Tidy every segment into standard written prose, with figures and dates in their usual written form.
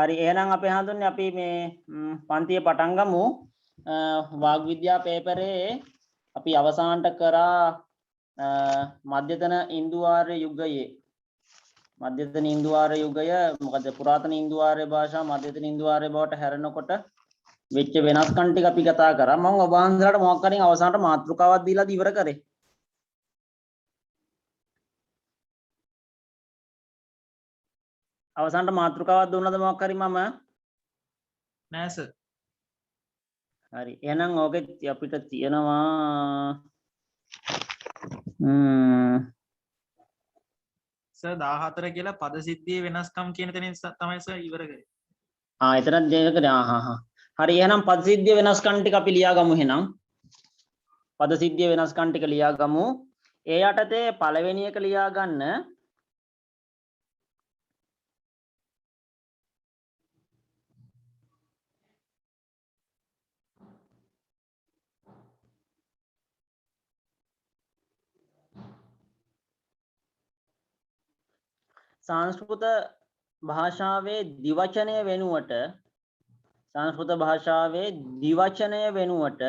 හරි එහෙනම් අපි හඳුන්නේ අපි මේ පන්තිය පටන් ගමු. වාග් විද්‍යා පේපරේ අපි අවසානට කරා මධ්‍යතන ඉන්දුආර්ය යුගයේ මධ්‍යතන ඉන්දුආර්ය යුගය මොකද පුරාතන ඉන්දුආර්ය භාෂා මධ්‍යතන ඉන්දුආර්ය බවට හැරෙනකොට වෙච්ච වෙනස්කම් ටික අපි කතා කරා. මම ඔබ වහන්සේලාට මොකක් හරි අවසානට මාතෘකාවක් දීලා ඉවර කරේ. අවසානට මාතෘකාවක් දුන්නද මොකක් හරි මම? නෑ සර්. හරි. එහෙනම් ඕකේ අපිට තියෙනවා සර් 14 කියලා පද සිද්ධියේ වෙනස්කම් කියන තැනින් තමයි සර් ඉවර කරේ. එතන දෙයකද හරි එහෙනම් පද සිද්ධිය වෙනස්කම් ටික අපි ලියා ගමු එහෙනම්. පද සිද්ධිය වෙනස්කම් ටික ලියා ගමු. ඒ යටතේ පළවෙනි එක ලියා ගන්න සංස්කෘත භාෂාවේ ද්විවචනය වෙනුවට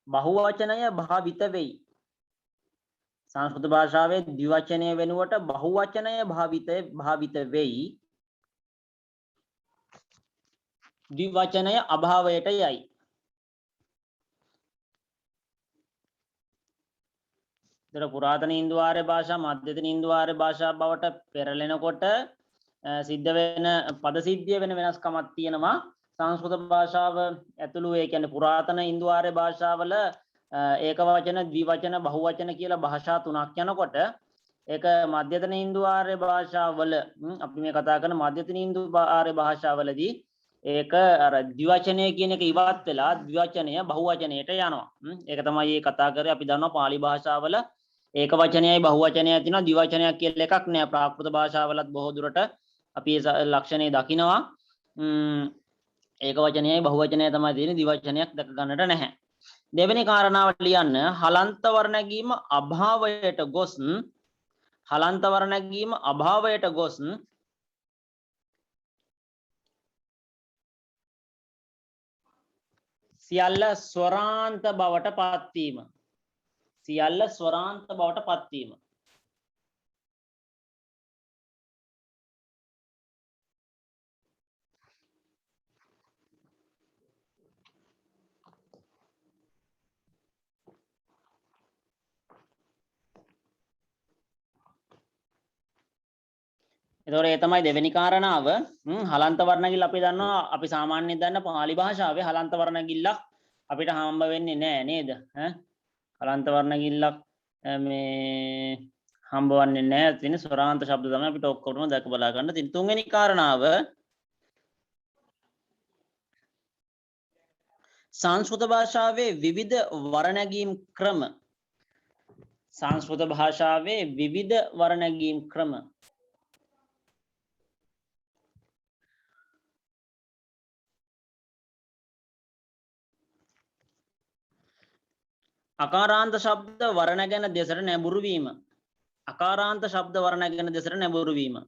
බහුවචනය භාවිත වෙයි. සංස්කෘත භාෂාවේ ද්විවචනය වෙනුවට බහුවචනය භාවිත වෙයි. ද්විවචනය අභාවයට යයි. පුරාතන ඉන්දුආර්ය භාෂා මධ්‍යතන ඉන්දුආර්ය භාෂා බවට පෙරලෙනකොට සිද්ධ වෙන පද සිද්ධිය වෙන වෙනස්කමක් තියෙනවා. සංස්කෘත භාෂාව ඇතුළු ඒ කියන්නේ පුරාතන ඉන්දුආර්ය භාෂාවල ඒක වචන ද්විවචන බහුවචන කියලා භාෂා තුනක් යනකොට ඒක මධ්‍යතන ඉන්දුආර්ය භාෂාවල අපි මේ කතා කරන මධ්‍යතන ඉන්දුආර්ය භාෂාවලදී ඒක අර ද්විවචනය කියන එක ඉවත් වෙලා ද්විවචනය බහුවචනයට යනවා. ඒක තමයි මේ කතා කරේ අපි දන්නවා පාලි භාෂාවල ඒක වචනයයි බහුවචනයයි තියෙනවා ද්විවචනයක් කියලා එකක් නෑ. ප්‍රාකෘත භාෂාවලත් බොහෝ දුරට අපි ඒ ලක්ෂණේ දකිනවා. ඒක වචනයයි බහුවචනයයි තමයි තියෙන්නේ ද්විවචනයක් දැක ගන්නට නැහැ. දෙවෙනි කාරණාව ලියන්න හලන්ත වර්ණගීම අභාවයට ගොස් සියල්ල ස්වරාන්ත බවට පත්වීම. එතකොට ඒ තමයි දෙවෙනි කාරණාව. හලන්ත වර්ණගිල්ල අපි දන්නවා අපි සාමාන්‍යයෙන් දන්න පාලි භාෂාවේ හලන්ත වර්ණගිල්ලක් අපිට හම්බ වෙන්නේ නැහැ නේද? හලන්ත වර්ණගිල්ලක් මේ හම්බවන්නේ නැහැ. තියෙන ස්වරාන්ත ශබ්ද තමයි අපිට ඔක්කොටම දැක බලා ගන්න තියෙන. තුන්වෙනි කාරණාව සංස්කෘත භාෂාවේ විවිධ වර්ණගීම් ක්‍රම අකාරාන්ත ශබ්ද වර්ණ ගැන දෙසට නැඹුරු වීම.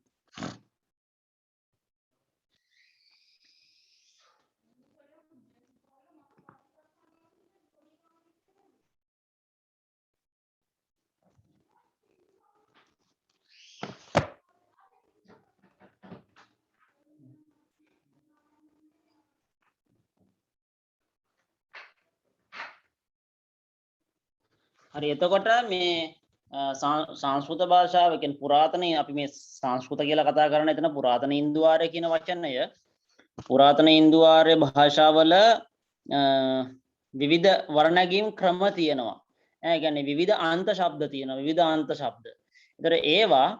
හරි එතකොට මේ සංස්කෘත භාෂාව කියන්නේ පුරාතන අපි මේ සංස්කෘත කියලා කතා කරන එතන පුරාතන ඉන්දුආර්ය කියන වචනය පුරාතන ඉන්දුආර්ය භාෂාවල විවිධ වර්ණගීම් ක්‍රම තියෙනවා. ඒ කියන්නේ විවිධ අන්ත ශබ්ද තියෙනවා. ඒතර ඒවා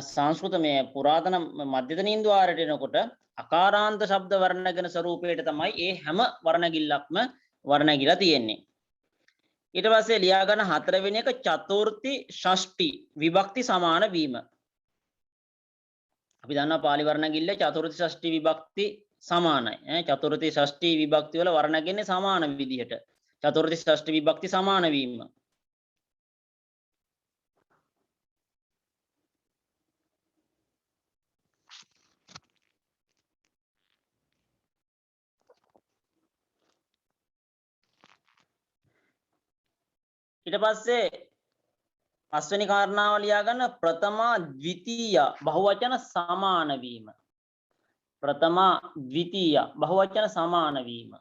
සංස්කෘත මේ පුරාතන මධ්‍යතන ඉන්දුආර්යට එනකොට අකාරාන්ත ශබ්ද වර්ණගෙන ස්වරූපයට තමයි ඒ හැම වර්ණගිල්ලක්ම වර්ණගිලා තියෙන්නේ. ඊට පස්සේ ලියා ගන්න හතරවෙනි එක චතුර්ථි ෂෂ්ටි විභක්ති සමාන වීම. අපි දන්නවා පාලි වර්ණගිල්ල චතුර්ථි ෂෂ්ටි විභක්ති සමානයි. චතුර්ථි ෂෂ්ටි විභක්ති වල වර්ණගන්නේ සමාන විදිහට. චතුර්ථි ෂෂ්ටි විභක්ති සමාන වීම. ඊට පස්සේ පස්වෙනි කාරණාව ලියා ගන්න ප්‍රථමා ද්විතීය බහුවචන සමාන වීම. ප්‍රථමා ද්විතීය බහුවචන සමාන වීම.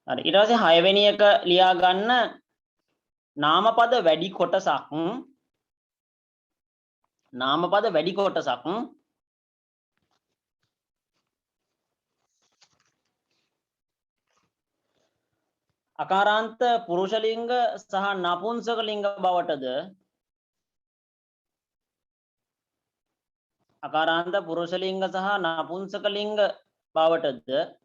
හරි ඊට පස්සේ 6 වෙනි එක ලියා ගන්න නාමපද වැඩි කොටසක් නාමපද වැඩි කොටසක් අකාරාන්ත පුරුෂ ලිංග සහ නපුංසක ලිංග බවටද අකාරාන්ත පුරුෂ ලිංග සහ නපුංසක ලිංග බවටද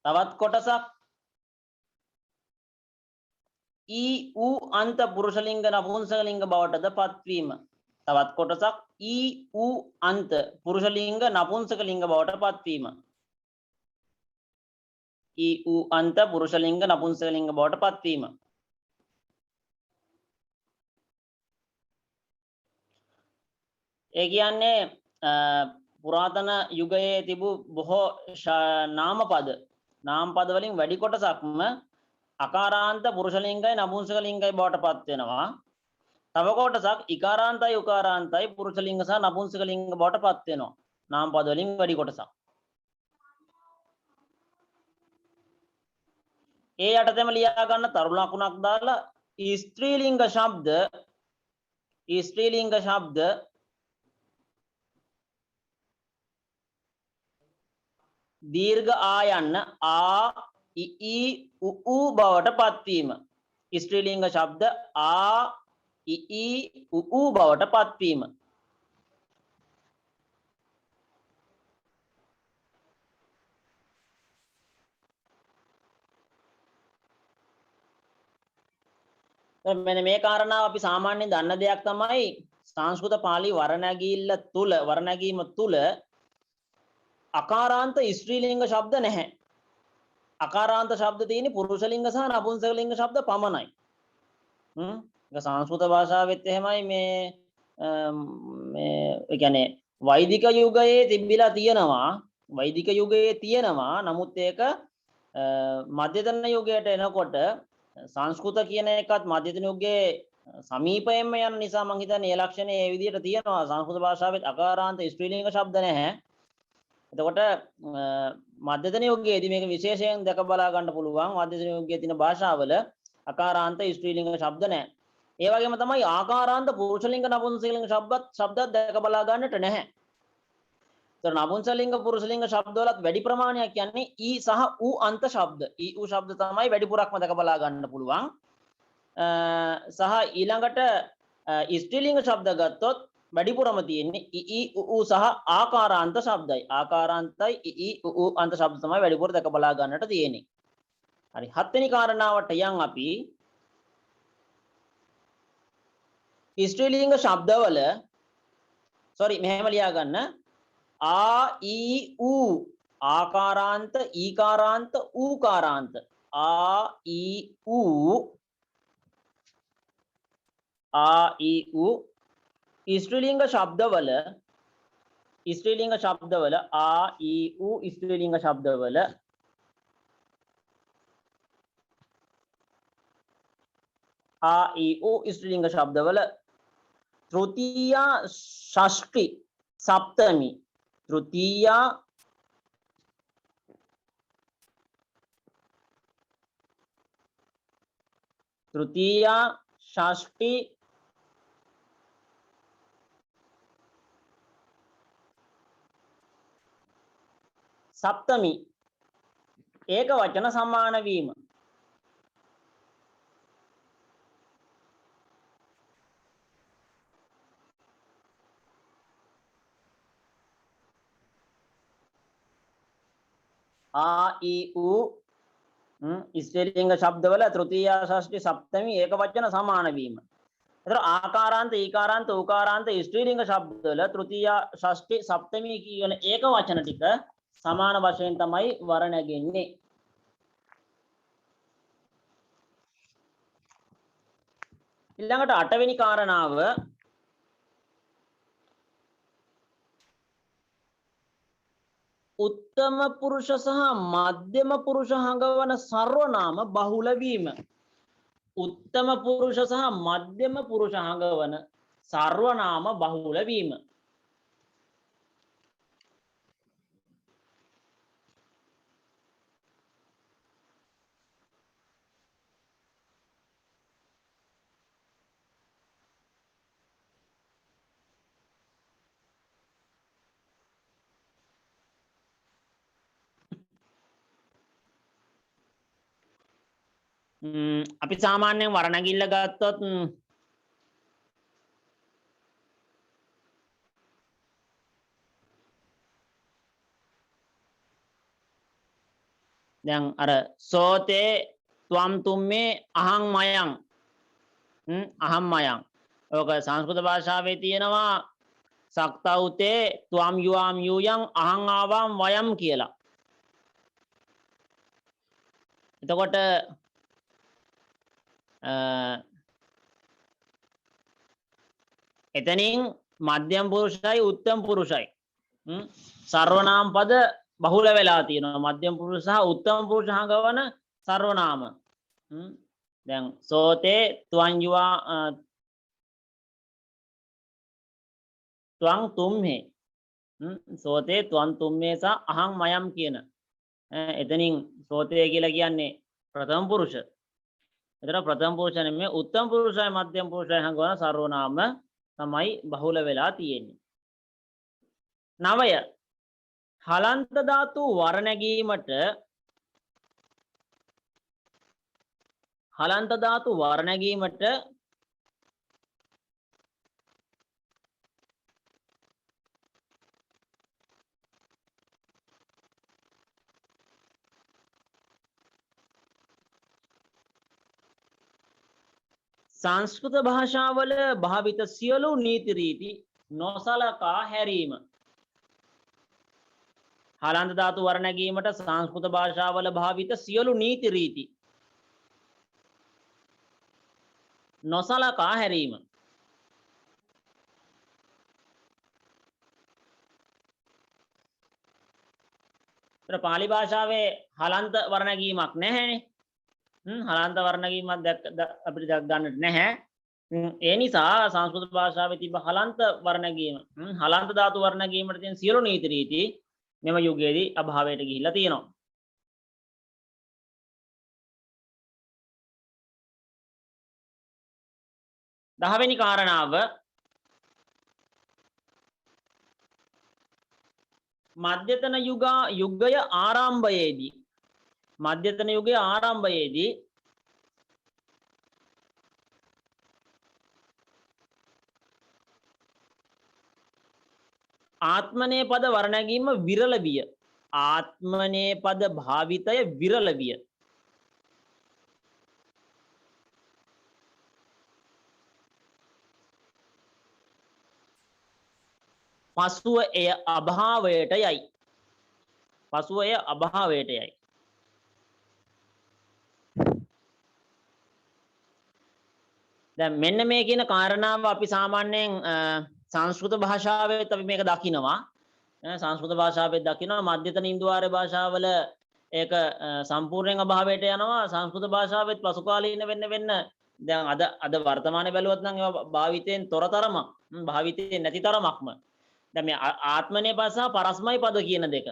තවත් කොටසක් ඊ ඌ අන්ත පුරුෂ ලිංග නපුංසක ලිංග බවටද පත්වීම. තවත් කොටසක් ඊ ඌ අන්ත පුරුෂ ලිංග නපුංසක ලිංග බවට පත්වීම. ඊ ඌ අන්ත පුරුෂ ලිංග නපුංසක ලිංග බවට පත්වීම. ඒ කියන්නේ පුරාතන යුගයේ තිබූ බොහෝ නාමපද වලින් වැඩි කොටසක්ම අකාරාන්ත පුරුෂ ලිංගයි නපුංසක ලිංගයි බවට පත් වෙනවා. තව කොටසක් ඉකාරාන්තයි උකාරාන්තයි පුරුෂ ලිංග සහ නපුංසක ලිංග බවට පත් වෙනවා. නාමපද වලින් වැඩි කොටසක්. ඒ යටතේම ලියා ගන්න තරු ලකුණක් දාලා ස්ත්‍රී ලිංග ශබ්ද දීර්ඝ ආ යන්න ආ इ ई उ ऊ බවට පත්වීම. ස්ත්‍රී ලිංග ශබ්ද ආ इ ई उ ऊ බවට පත්වීම. මෙන්න මේ කාරණාව අපි සාමාන්‍යයෙන් දන්න දෙයක් තමයි සංස්කෘත පාළි වර්ණැගීම තුල අකාරාන්ත ස්ත්‍රී ලිංග ශබ්ද නැහැ. අකාරාන්ත ශබ්ද තියෙන්නේ පුරුෂ ලිංග සහ නපුංසක ලිංග ශබ්ද පමණයි. ඒක සංස්කෘත භාෂාවෙත් එහෙමයි මේ ඒ කියන්නේ වෛදික යුගයේ තිබිලා තියෙනවා. නමුත් ඒක මධ්‍යතන යුගයට එනකොට සංස්කෘත කියන එකත් මධ්‍යතන යුගයේ සමීපයෙන්ම යන නිසා මම හිතන්නේ ඒ ලක්ෂණය ඒ විදිහට තියෙනවා. සංස්කෘත භාෂාවෙත් අකාරාන්ත ස්ත්‍රී ලිංග ශබ්ද නැහැ. එතකොට මධ්‍යතන යුගයේදී මේක විශේෂයෙන් දැක බලා ගන්න පුළුවන්. මධ්‍යතන යුගයේ තියෙන භාෂාවල අකාරාන්ත ස්ත්‍රී ලිංග ශබ්ද නැහැ. ඒ වගේම තමයි ආකාරාන්ත පුරුෂ ලිංග නපුංසක ලිංග ශබ්දත් දැක බලා ගන්නට නැහැ. ඒතර නපුංසක ලිංග පුරුෂ ලිංග ශබ්ද වලත් වැඩි ප්‍රමාණයක් කියන්නේ ඊ සහ ඌ අන්ත ශබ්ද. ඊ ඌ ශබ්ද තමයි වැඩිපුරක්ම දැක බලා ගන්න පුළුවන්. සහ ඊළඟට ස්ත්‍රී ලිංග ශබ්ද ගත්තොත් වැඩිපුරම තියෙන්නේ ඊ ඌ සහ ආකාරාන්ත ශබ්දයි. ආකාරාන්තයි ඊ ඌ අන්ත ශබ්ද තමයි වැඩිපුර දැක බලා ගන්නට තියෙන්නේ. හරි 7 වෙනි කාරණාවට යන් අපි ස්ත්‍රී ලිංග ශබ්දවල මෙහෙම ලියා ගන්න ආ ඊ ඌ ආකාරාන්ත ඊකාරාන්ත ඌකාරාන්ත ආ ඊ ඌ ස්ත්‍රී ලිංග ශබ්දවල ආ ඊ ඌ ස්ත්‍රී ලිංග ශබ්දවල ආ ඊ ඌ ස්ත්‍රී ලිංග ශබ්දවල තෘතීය ෂෂ්ටි සප්තමි තෘතීය ෂෂ්ටි සප්තමි ඒක වචන සමාන වීම. ආ ඊ ඌ ස්ත්‍රී ලිංග ශබ්දවල තෘතීය ෂෂ්ටි සප්තමි ඒක වචන සමාන වීම. එතකොට ආකාරාන්ත, ඊකාරාන්ත, උකාරාන්ත ස්ත්‍රීලිංග ශබ්දවල තෘතීය, ෂෂ්ටි, සප්තමී කියන ඒක වචන ටික සමාන වශයෙන් තමයි වර නැගෙන්නේ. ඊළඟට 8 වෙනි කාරණාව උත්තම පුරුෂ සහ මධ්‍යම පුරුෂ හඟවන සර්වනාම බහුල වීම. උත්තම පුරුෂ සහ මධ්‍යම පුරුෂ හඟවන සර්වනාම බහුල වීම. අපි සාමාන්‍යයෙන් වරණගිල්ල ගත්තොත් දැන් අර සෝතේ ත්වම් තුම්මේ අහං මයං අහම් මයං. ඕක සංස්කෘත භාෂාවේ තියෙනවා සක්තවුතේ ත්වම් යුවාම් යූයං අහං ආවාම් වයම් කියලා. එතකොට එතනින් මධ්‍යම පුරුෂයි උත්තම පුරුෂයි සර්වනාම පද බහුල වෙලා තියෙනවා. මධ්‍යම පුරුෂ සහ උත්තම පුරුෂ හඟවන සර්වනාම. දැන් සෝතේ ත්වං යුවා ත්වං තුම්හේ සෝතේ ත්වං තුම්හේ සහ අහං මයම් කියන එතනින් සෝතේ කියලා කියන්නේ ප්‍රථම පුරුෂ. එතන ප්‍රථම පුරුෂ නෙමෙයි උත්තම පුරුෂයි මධ්‍යම පුරුෂයි හඟවන සර්වනාම තමයි බහුල වෙලා තියෙන්නේ. 9 හලන්ත ධාතු වර නැගීමට හලන්ත ධාතු වර නැගීමට සංස්කෘත භාෂාවල භාවිත සියලු නීති රීති නොසලකා හැරීම. හලන්ත ධාතු වර නැගීමට සංස්කෘත භාෂාවල භාවිත සියලු නීති රීති නොසලකා හැරීම. පාලි භාෂාවේ හලන්ත වර නැගීමක් නැහැනේ. හලන්ත වර නැගීමක් අපිට ගන්නට නැහැ. ඒ නිසා සංස්කෘත භාෂාවේ තිබ්බ හලන්ත වර නැගීම හලන්ත ධාතු වර නැගීමට තියෙන සියලු නීති රීති මෙම යුගයේදී අභාවයට ගිහිල්ලා තියෙනවා. දහවෙනි කාරණාව මධ්‍යතන යුගය ආරම්භයේදී මධ්‍යතන යුගයේ ආරම්භයේදී ආත්මනේ පද වර නැගීම විරල විය. ආත්මනේ පද භාවිතය විරල විය. පසුව එය අභාවයට යයි. පසුව එය අභාවයට යයි. දැන් මෙන්න මේ කියන කාරණාව අපි සාමාන්‍යයෙන් සංස්කෘත භාෂාවෙත් අපි මේක දකිනවා. සංස්කෘත භාෂාවෙත් දකිනවා. මධ්‍යතන ඉන්දුආර්ය භාෂාවල ඒක සම්පූර්ණයෙන් අභාවයට යනවා. සංස්කෘත භාෂාවෙත් පසු කාලීන වෙන්න දැන් අද වර්තමානයේ බැලුවොත් නම් ඒවා භාවිතයෙන් තොරතරමක් භාවිතයෙන් නැති තරමක්ම. දැන් මේ ආත්මනේ පද සහ පරස්මයි පද කියන දෙක.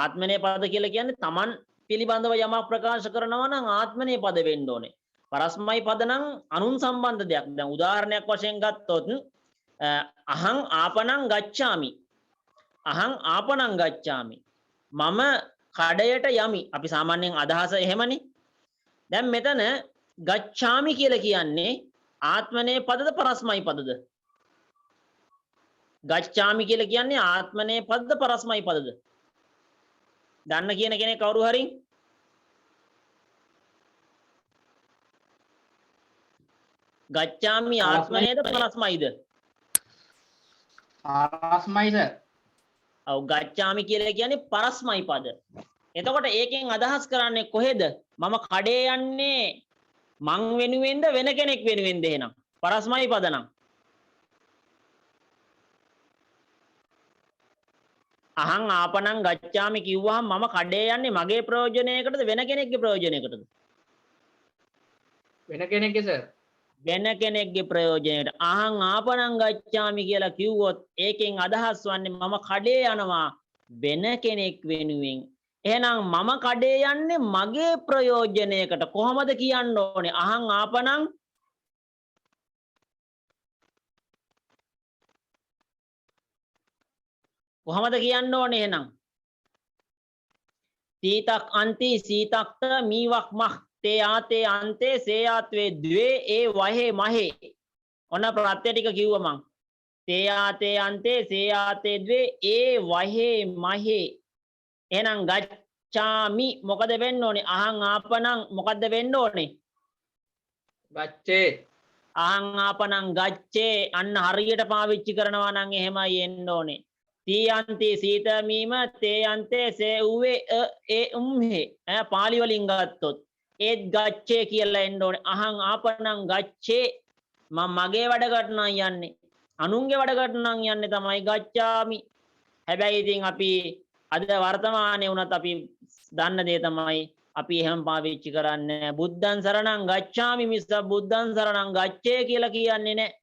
ආත්මනේ පද කියලා කියන්නේ Taman පිළිබඳව යමක් ප්‍රකාශ කරනවා නම් ආත්මනේ පද වෙන්න ඕනේ. පරස්මයි පද නම් අනුන් සම්බන්ධ දෙයක්. දැන් උදාහරණයක් වශයෙන් ගත්තොත් අහං ආපනං ගච්ඡාමි. අහං ආපනං ගච්ඡාමි. මම කඩයට යමි. අපි සාමාන්‍යයෙන් අදහස එහෙමනේ. දැන් මෙතන ගච්ඡාමි කියලා කියන්නේ ආත්මනේ පදද පරස්මයි පදද? ගච්ඡාමි කියලා කියන්නේ ආත්මනේ පදද පරස්මයි පදද? දන්න කියන කෙනෙක් කවුරු හරි? ගච්ඡාමි ආත්මනේද පරස්මයිද? පරස්මයි සර්. ඔව් ගච්ඡාමි කියලා කියන්නේ පරස්මයි පද. එතකොට ඒකෙන් අදහස් කරන්නේ කොහෙද? මම කඩේ යන්නේ මං වෙනුවෙන්ද වෙන කෙනෙක් වෙනුවෙන්ද එහෙනම්? පරස්මයි පද නම්. අහං ආපනං ගච්ඡාමි කිව්වහම මම කඩේ යන්නේ මගේ ප්‍රයෝජනයකටද වෙන කෙනෙක්ගේ ප්‍රයෝජනයකටද? වෙන කෙනෙක්ගේ සර්. වෙන කෙනෙක්ගේ ප්‍රයෝජනයට. අහං ආපනං ගච්ඡාමි කියලා කිව්වොත් ඒකෙන් අදහස් වන්නේ මම කඩේ යනවා වෙන කෙනෙක් වෙනුවෙන්. එහෙනම් මම කඩේ යන්නේ මගේ ප්‍රයෝජනයකට. කොහොමද කියන්න ඕනේ? අහං ආපනං කොහොමද කියන්න ඕනේ එහෙනම්? සීතක් අන්ති සීතක්ත මීවක් මහ තේ ආතේ අන්තේ සේ ආත්වේ ද්වේ ඒ වහේ මහේ. ඔන්න ප්‍රත්‍ය ටික කිව්වා මං. තේ ආතේ අන්තේ සේ ආතේ ද්වේ ඒ වහේ මහේ. එහෙනම් ගච්ඡාමි මොකද වෙන්න ඕනේ? අහං ආපනං මොකද්ද වෙන්න ඕනේ? ගච්ඡේ. අහං ආපනං ගච්ඡේ අන්න හරියට පාවිච්චි කරනවා නම් එහෙමයි එන්න ඕනේ. තීයන්ති සීතමීම තේයන්තේ සේ උවේ ඒ උම්හේ. පාලි වලින් ගත්තොත් ඒත් ගච්ඡේ කියලා එන්න ඕනේ. අහං ආපනං ගච්ඡේ මම මගේ වැඩකට නම් යන්නේ. අනුන්ගේ වැඩකට නම් යන්නේ තමයි ගච්ඡාමි. හැබැයි ඉතින් අපි අද වර්තමානයේ වුණත් අපි දන්න දේ තමයි අපි එහෙම පාවිච්චි කරන්නේ බුද්ධං සරණං ගච්ඡාමි මිස බුද්ධං සරණං ගච්ඡේ කියලා කියන්නේ නැහැ.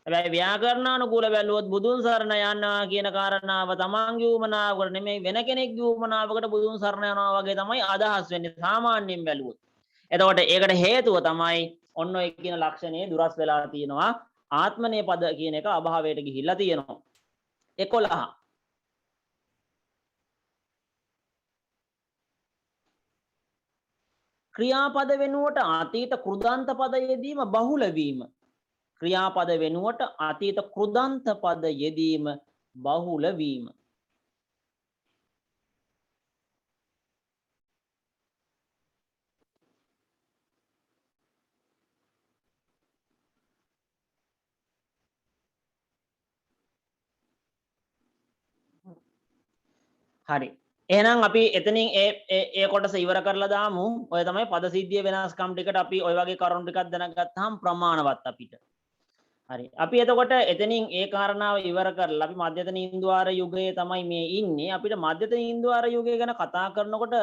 හැබැයි ව්‍යාකරණානුකූල බැලුවොත් බුදුන් සරණ යනවා කියන කාරණාව තමන්ගේ උමනාවකට නෙමෙයි වෙන කෙනෙක්ගේ උමනාවකට බුදුන් සරණ යනවා වගේ තමයි අදහස් වෙන්නේ සාමාන්‍යයෙන් බැලුවොත්. එතකොට ඒකට හේතුව තමයි ඔන්න ඔය කියන ලක්ෂණේ දුරස් වෙලා තියෙනවා. ආත්මනේ පද කියන එක අභාවයට ගිහිල්ලා තියෙනවා. 11 ක්‍රියාපද වෙනුවට අතීත කෘදාන්ත පද යෙදීම බහුල වීම. ක්‍රියාපද වෙනුවට අතීත කෘදාන්ත පද යෙදීම බහුල වීම. හරි. එහෙනම් අපි එතනින් ඒ කොටස ඉවර කරලා දාමු. ඔය තමයි පද සිද්ධිය වෙනස්කම් ටිකට අපි ඔය වගේ කරුණු ටිකක් දැනගත්තාම ප්‍රමාණවත් අපිට. හරි. අපි එතකොට එතනින් ඒ කාරණාව ඉවර කරලා අපි මධ්‍යතන ඉන්දුආර යුගයේ තමයි මේ ඉන්නේ. අපිට මධ්‍යතන ඉන්දුආර යුගය ගැන කතා කරනකොට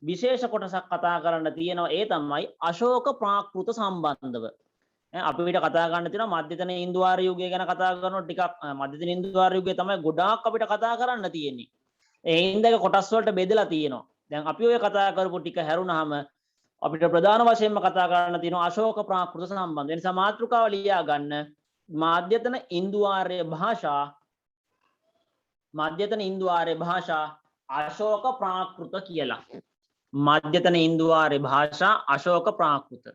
විශේෂ කොටසක් කතා කරන්න තියෙනවා. ඒ තමයි අශෝක ප්‍රාකෘත සම්බන්ධව. අපිට කතා ගන්න තියෙනවා මධ්‍යතන ඉන්දුආර යුගය ගැන කතා කරනකොට ටිකක් මධ්‍යතන ඉන්දුආර යුගය තමයි ගොඩාක් අපිට කතා කරන්න තියෙන්නේ. ඒ හින්දා කොටස් වලට බෙදලා තියෙනවා. දැන් අපි ඔය කතා කරපු ටික හැරුණාම අපිට ප්‍රධාන වශයෙන්ම කතා කරන්න තියෙනවා අශෝක ප්‍රාකෘත සම්බන්ධ. ඒ නිසා මාතෘකාව ලියා ගන්න මධ්‍යතන ඉන්දුආර්ය භාෂා මධ්‍යතන ඉන්දුආර්ය භාෂා අශෝක ප්‍රාකෘත කියලා. මධ්‍යතන ඉන්දුආර්ය භාෂා අශෝක ප්‍රාකෘත.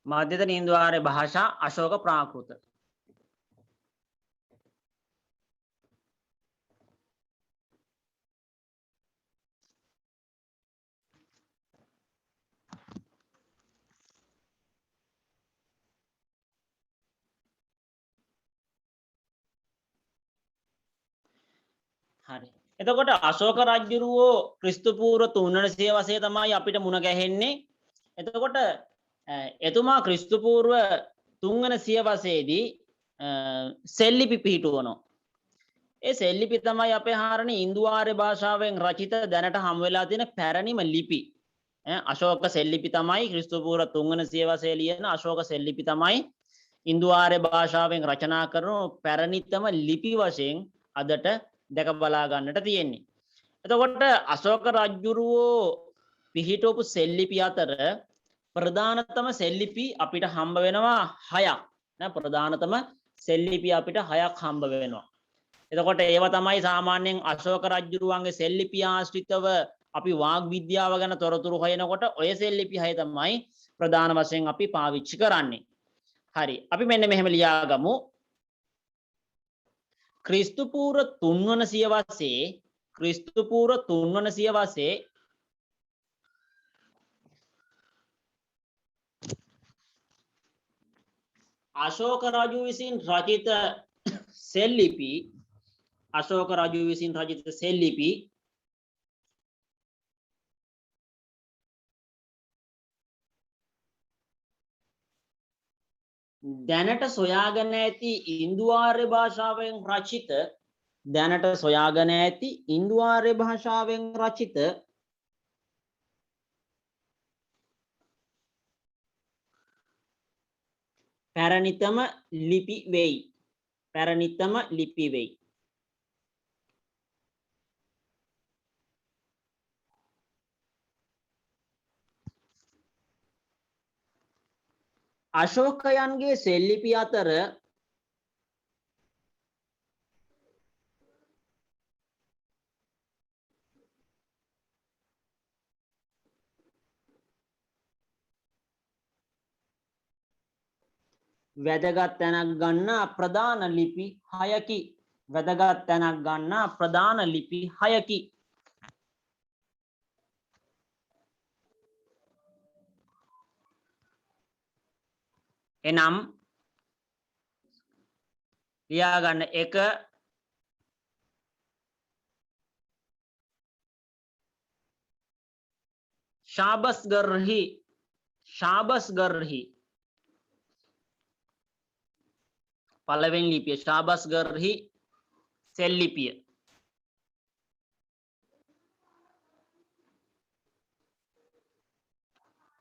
මධ්‍යතන ඉන්දුආර්ය භාෂා අශෝක ප්‍රාකෘත. හරි. එතකොට අශෝක රජුරෝ ක්‍රිස්තු පූර්ව 300 වසරේ තමයි අපිට මුණ ගැහෙන්නේ. එතකොට එතුමා ක්‍රිස්තු පූර්ව 3 සියවසේදී සෙල්ලිපි පිහිටුවනවා. ඒ සෙල්ලිපි තමයි අපේ හාරණේ ඉන්දුආර්ය භාෂාවෙන් රචිත දැනට හමු වෙලා තියෙන පැරණිම ලිපි. අශෝක සෙල්ලිපි තමයි ක්‍රිස්තු පූර්ව 3 සියවසේ ලියන අශෝක සෙල්ලිපි තමයි ඉන්දුආර්ය භාෂාවෙන් රචනා කරන පැරණිතම ලිපි වශයෙන් අදට දැක බලා ගන්නට තියෙන්නේ. එතකොට අශෝක රජුරෝ පිහිටවපු සෙල්ලිපි අතර ප්‍රධානතම සෙල්ලිපි අපිට හම්බ වෙනවා 6ක්. න ප්‍රධානතම සෙල් ලිපි අපිට 6ක් හම්බ වෙනවා. එතකොට ඒවා තමයි සාමාන්‍යයෙන් අශෝක රජුරුවන්ගේ සෙල් ලිපි ආශ්‍රිතව අපි වාග් විද්‍යාව ගැන තොරතුරු හොයනකොට ඔය සෙල් ලිපි 6 තමයි ප්‍රධාන වශයෙන් අපි පාවිච්චි කරන්නේ. හරි. අපි මෙන්න මෙහෙම ලියාගමු. ක්‍රිස්තු පූර්ව 3 වන සියවසේ ක්‍රිස්තු පූර්ව 3 වන සියවසේ අශෝක රජු විසින් රචිත සෙල් ලිපි අශෝක රජු විසින් රචිත සෙල් ලිපි දැනට සොයාගෙන ඇති ඉන්දු ආර්ය භාෂාවෙන් රචිත දැනට සොයාගෙන ඇති ඉන්දු ආර්ය භාෂාවෙන් රචිත පැරණිතම ලිපි වෙයි. පැරණිතම ලිපි වෙයි. අශෝකයන්ගේ සෙල් ලිපි අතර වැදගත් තැනක් ගන්නා ප්‍රධාන ලිපි 6කි. වැදගත් තැනක් ගන්නා ප්‍රධාන ලිපි 6කි. එනම් ලියාගන්න 1 ශාබස්ගර්හි පළවෙනි ලිපිය ශාබස්ගර්හි සෙල් ලිපිය.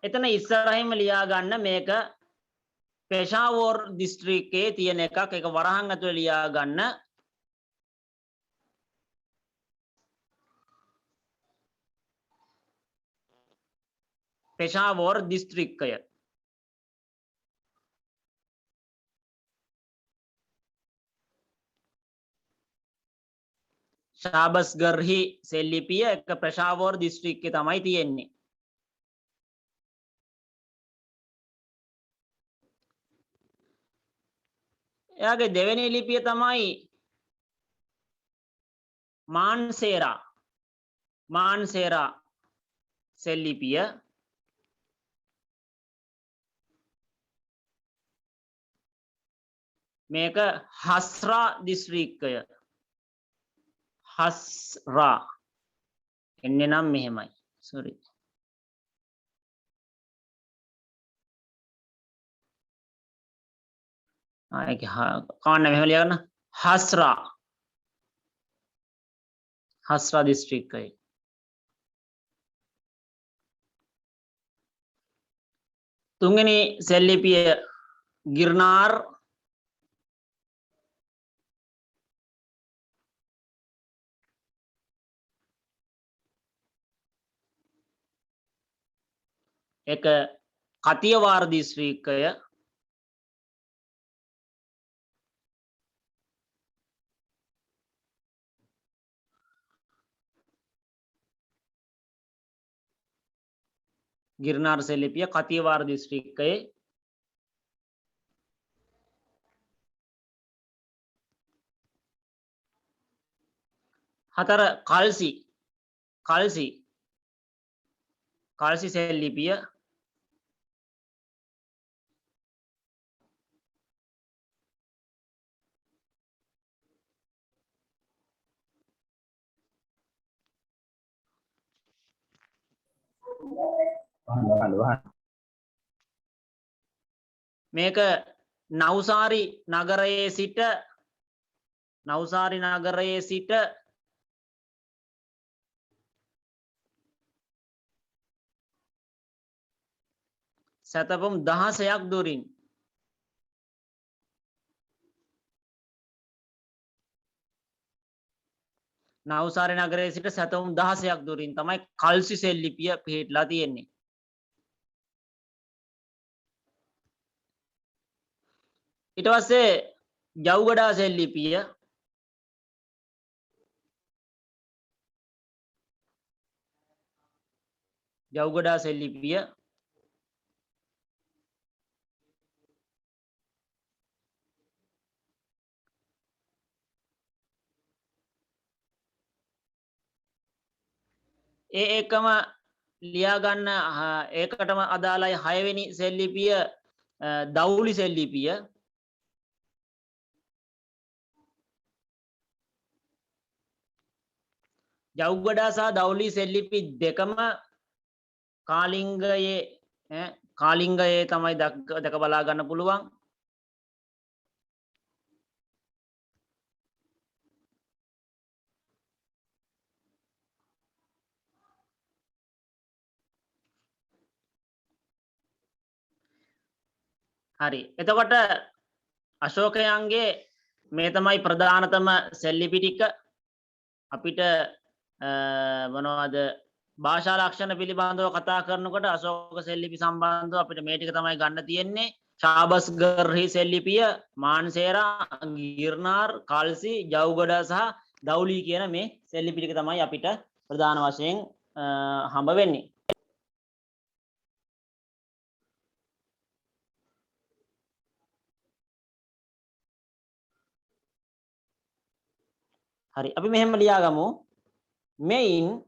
එතන ඉස්සරහින්ම ලියාගන්න මේක පෙෂාවර් දිස්ත්‍රික්කයේ තියෙන එකක්. ඒක වරහන් ඇතුලේ ලියාගන්න. පෙෂාවර් දිස්ත්‍රික්කය. ශාබස්ගර්හි සෙල් ලිපිය එක පෙෂාවර් දිස්ත්‍රික්කයේ තමයි තියෙන්නේ. එයාගේ දෙවෙනි ලිපිය තමයි මාන්සේරා සෙල් ලිපිය. මේක හස්රා දිස්ත්‍රික්කය. හස්රා එන්නේ නම් මෙහෙමයි. සෝරි. ඒක කවන්න මෙහෙම ලියගන්න. හස්රා දිස්ත්‍රික්කය. තුන්වෙනි සෙල් ලිපිය ගිර්නාර් එක කතියවාර දිස්ත්‍රික්කය. ගිර්නාර් සෙල් ලිපිය කතියවාර දිස්ත්‍රික්කයේ. හතර කල්සි සෙල් ලිපිය. මේක නවුසාරි නගරයේ සිට සතපුම් 16ක් දුරින් නවුසාරි නගරයේ සිට සතපුම් 16ක් දුරින් තමයි කල්සි සෙල් ලිපිය පිහිටලා තියෙන්නේ. ඊට පස්සේ ජව්ගඩා සෙල්ලිපිය ජව්ගඩා සෙල්ලිපිය ඒ එකම ලියා ගන්න ඒකටම අදාළයි 6 වෙනි සෙල්ලිපිය දවුලි සෙල්ලිපිය ජව්ගඩා සහ දවුලි සෙල්ලිපි දෙකම කාලිංගයේ කාලිංගයේ තමයි දැක බලා ගන්න පුළුවන් හරි එතකොට අශෝකයන්ගේ මේ තමයි ප්‍රධානතම සෙල්ලිපි ටික අපිට මොනවද භාෂා ලක්ෂණ පිළිබඳව කතා කරනකොට අශෝක සෙල්ලිපි සම්බන්ධව අපිට මේ ටික තමයි ගන්න තියෙන්නේ ශාබස්ගර්හි සෙල්ලිපිය මාන්සේරා ගිර්නාර් කල්සි ජව්ගඩා සහ දවුලි කියන මේ සෙල්ලිපි ටික තමයි අපිට ප්‍රධාන වශයෙන් හම්බ වෙන්නේ හරි අපි මෙහෙම ලියාගමු මෙයින්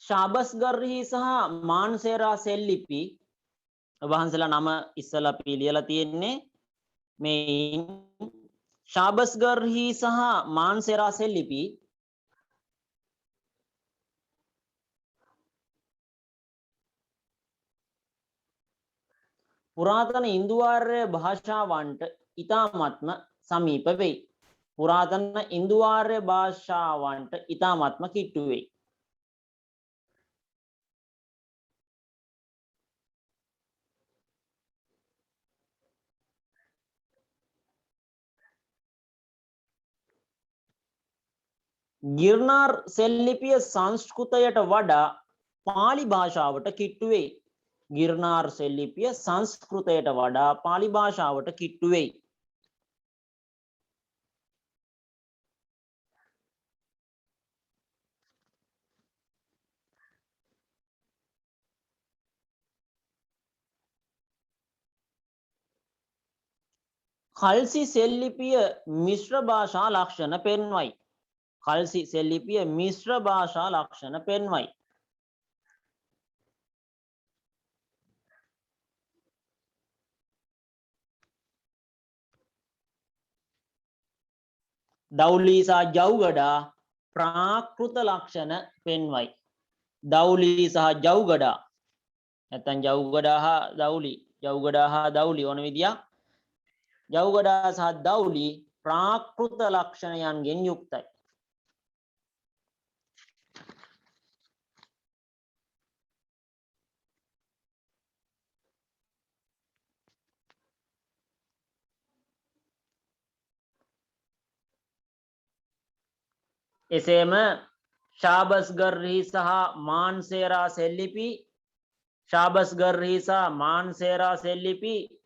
ශාබස්ගර්හි සහ මාන්සේරා සෙල්ලිපි වහන්සලා නම ඉස්සලා අපි ලියලා තියෙන්නේ මෙයින් ශාබස්ගර්හි සහ මාන්සේරා සෙල්ලිපි පුරාතන ඉන්දුආර්ය භාෂාවන්ට ඉතාමත්ම සමීප වෙයි. පුරාතන ඉන්දුආර්ය භාෂාවන්ට ඉතාමත්ම කිට්ටු වෙයි. ගිර්නාර් සෙල්ලිපිය සංස්කෘතයට වඩා පාලි භාෂාවට කිට්ටු වෙයි. ගිර්නාර් සෙල්ලිපිය සංස්කෘතයට වඩා පාලි භාෂාවට කිට්ටු වෙයි. කල්සි සෙල්ලිපිය මිශ්‍ර භාෂා ලක්ෂණ පෙන්වයි. කල්සි සෙල්ලිපිය මිශ්‍ර භාෂා ලක්ෂණ පෙන්වයි. දවුලි සහ ජව්ගඩා ප්‍රාකෘත ලක්ෂණ පෙන්වයි. දවුලි සහ ජව්ගඩා නැත්නම් ජව්ගඩා හා දවුලි ජව්ගඩා හා දවුලි ඕන විදියක් ජව්ගඩා සහ දවුලි ප්‍රාකෘත ලක්ෂණයන්ගෙන් යුක්තයි. එසේම ශාබස්ගර්හි සහ මාන්සේරා සෙල්ලිපි ශාබස්ගර්හි සහ මාන්සේරා සෙල්ලිපි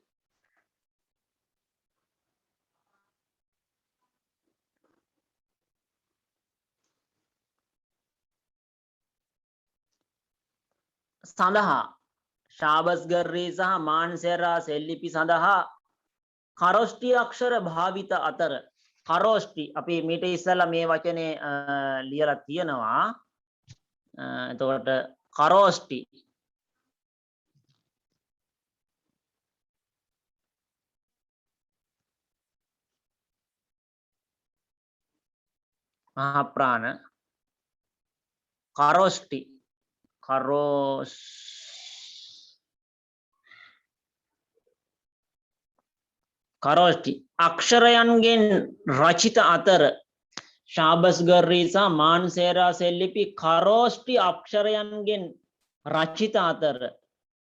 සඳහා ශාබස්ගර්හි සහ මාන්සේරා සෙල්ලිපි සඳහා කරොෂ්ටි අක්ෂර භාවිත අතර කරෝෂ්ටි අපි මීට ඉස්සෙල්ලා මේ වචනේ ලියලා තියෙනවා එතකොට කරෝෂ්ටි මහා ප්‍රාණ කරෝෂ්ටි කරෝෂ්ටි අක්ෂරයන්ගෙන් රචිත අතර ශාබස්ගර්හි සහ මාන්සේරා සෙල්ලිපි කරෝෂ්ටි අක්ෂරයන්ගෙන් රචිත අතර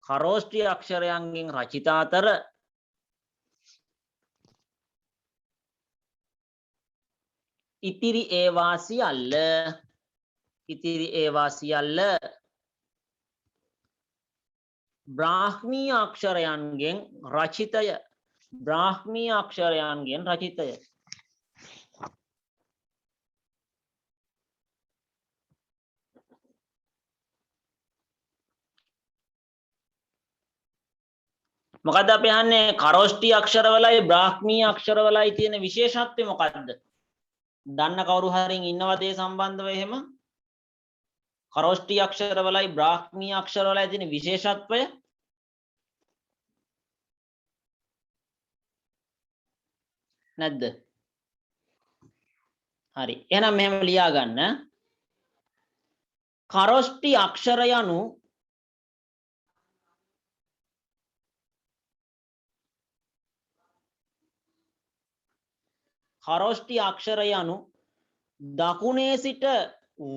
කරෝෂ්ටි අක්ෂරයන්ගෙන් රචිත අතර ඉතිරි ඒවා සියල්ල බ්‍රාහ්මීය අක්ෂරයන්ගෙන් රචිතය. බ්‍රාහ්මීය අක්ෂරයන්ගෙන් රචිතය. මොකද අපි අහන්නේ කරෝෂ්ටි අක්ෂරවලයි බ්‍රාහ්මීය අක්ෂරවලයි තියෙන විශේෂත්වය මොකද්ද? දන්න කවුරු හරි ඉන්නවද ඒ සම්බන්ධව එහෙම? කරෝෂ්ටි අක්ෂරවලයි බ්‍රාහ්මීය අක්ෂරවලයි තියෙන විශේෂත්වය නැද්ද? හරි. එහෙනම් මෙහෙම ලියා ගන්න. කරෝෂ්ටි අක්ෂර යනු කරෝෂ්ටි අක්ෂර යනු දකුණේ සිට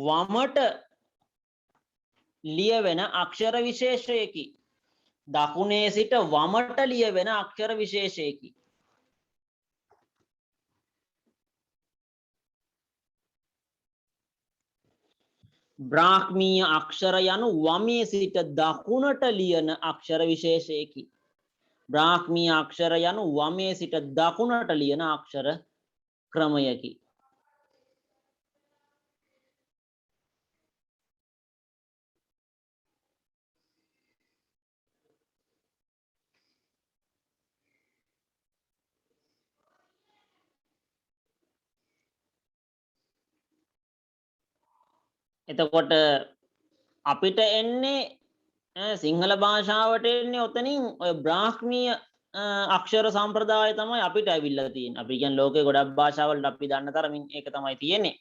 වමට ලියවෙන අක්ෂර විශේෂයකි. දකුණේ සිට වමට ලියවෙන අක්ෂර විශේෂයකි. බ්‍රාහ්මීය අක්ෂර යනු වමේ සිට දකුණට ලියන අක්ෂර විශේෂයකි. බ්‍රාහ්මීය අක්ෂර යනු වමේ සිට දකුණට ලියන අක්ෂර ක්‍රමයකි. එතකොට අපිට එන්නේ සිංහල භාෂාවට එන්නේ ඔතනින් ඔය බ්‍රාහ්මීය අක්ෂර සම්ප්‍රදාය තමයි අපිට ඇවිල්ලා තියෙන්නේ. අපි කියන්නේ ලෝකේ ගොඩක් භාෂාවල් අපි දන්න තරමින් ඒක තමයි තියෙන්නේ.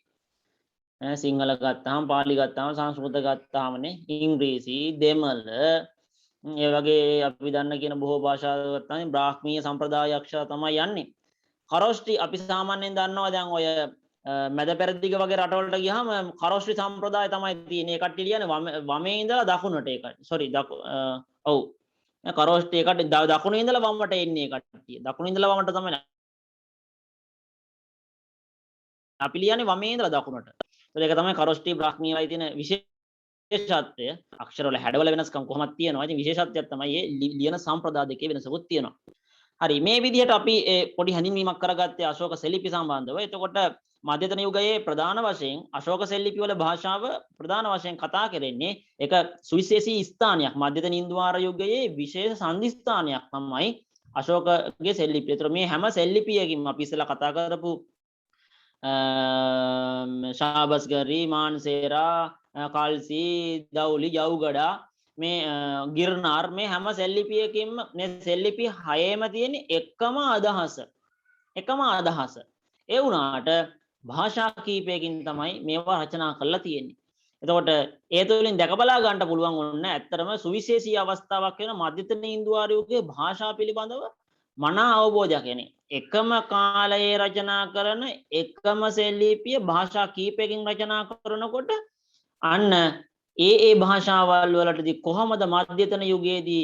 සිංහල ගත්තාම, පාලි ගත්තාම, සංස්කෘත ගත්තාමනේ, ඉංග්‍රීසි, දෙමළ, ඒ වගේ අපි දන්න කියන බොහෝ භාෂා ගත්තාම බ්‍රාහ්මීය සම්ප්‍රදාය අක්ෂර තමයි යන්නේ. කරෝෂ්ටි අපි සාමාන්‍යයෙන් දන්නවා දැන් ඔය මැද පෙරදිග වගේ රටවලට ගියාම කරෝෂ්ටි සම්ප්‍රදාය තමයි තියෙන්නේ. ඒ කට්ටිය කියන්නේ වමේ ඉඳලා දකුණට ඒක. සෝරි ඔව්. කරෝෂ්ටි ඒ කට්ටිය දකුණේ ඉඳලා වමට එන්නේ ඒ කට්ටිය. දකුණේ ඉඳලා වමට තමයි අපි ලියන්නේ වමේ ඉඳලා දකුණට. ඒක තමයි කරෝෂ්ටි බ්‍රාහ්මීයවයි තියෙන විශේෂත්වය. අක්ෂරවල හැඩවල වෙනස්කම් කොහොමද තියෙනවා. ඉතින් විශේෂත්වයක් තමයි මේ ලියන සම්ප්‍රදාය දෙකේ වෙනසකුත් තියෙනවා. හරි, මේ විදිහට අපි පොඩි හැඳින්වීමක් කරගත්තේ අශෝක සෙල්ලිපි සම්බන්ධව. එතකොට මධ්‍යතන යුගයේ ප්‍රධාන වශයෙන් අශෝක සෙල්ලිපි වල භාෂාව ප්‍රධාන වශයෙන් කතා කරන්නේ ඒක සුවිශේෂී ස්ථානයක්. මධ්‍යතන ඉන්දුආර යුගයේ විශේෂ සංදිස්ථානයක් තමයි අශෝකගේ සෙල්ලිපි. ඒතර මේ හැම සෙල්ලිපියකින්ම අපි ඉස්සෙල්ලා කතා කරපු ශාබස්ගරි, මාන්සේරා, කල්සි, දවුලි, ජව්ගඩා, මේ ගිර්නාර්, මේ හැම සෙල්ලිපියකින්ම මේ සෙල්ලිපි හයේම තියෙන එකම අදහස. ඒ වුණාට භාෂා කීපයකින් තමයි මේවා රචනා කරලා තියෙන්නේ. එතකොට ඒ තුළින් දැක බලා ගන්න පුළුවන් වුණ ඇත්තටම සුවිශේෂී අවස්ථාවක් වෙන මධ්‍යතන ඉන්දුආර යුගයේ භාෂා පිළිබඳව මනා අවබෝධයක් එන්නේ. එකම කාලයේ රචනා කරන එකම සෙල්ලිපිය භාෂා කීපයකින් රචනා කරනකොට අන්න ඒ භාෂාවල් වලටදී කොහොමද මධ්‍යතන යුගයේදී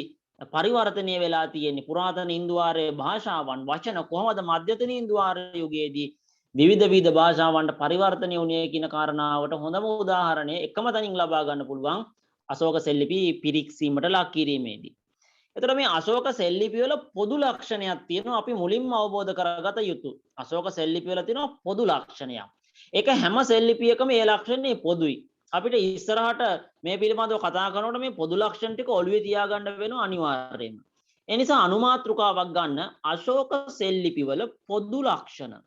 පරිවර්තනය වෙලා තියෙන්නේ, පුරාතන ඉන්දුආරයේ භාෂාවන් වචන කොහොමද මධ්‍යතන ඉන්දුආර යුගයේදී විවිධ භාෂාවන්ට පරිවර්තනය වුණේ කියන කාරණාවට හොඳම උදාහරණය එකම තැනින් ලබා ගන්න පුළුවන් අශෝක සෙල්ලිපි පිරික්සීමට ලක් කිරීමේදී. එතකොට මේ අශෝක සෙල්ලිපි වල පොදු ලක්ෂණයක් තියෙනවා අපි මුලින්ම අවබෝධ කරගත යුතු. අශෝක සෙල්ලිපි වල තියෙනවා පොදු ලක්ෂණයක්. ඒක හැම සෙල්ලිපියකම ඒ ලක්ෂණේ පොදුයි. අපිට ඉස්සරහට මේ පිළිබඳව කතා කරනකොට මේ පොදු ලක්ෂණ ටික ඔළුවේ තියාගන්න වෙනවා අනිවාර්යයෙන්ම. ඒ නිසා අනුමාත්‍රිකාවක් ගන්න අශෝක සෙල්ලිපි වල පොදු ලක්ෂණ.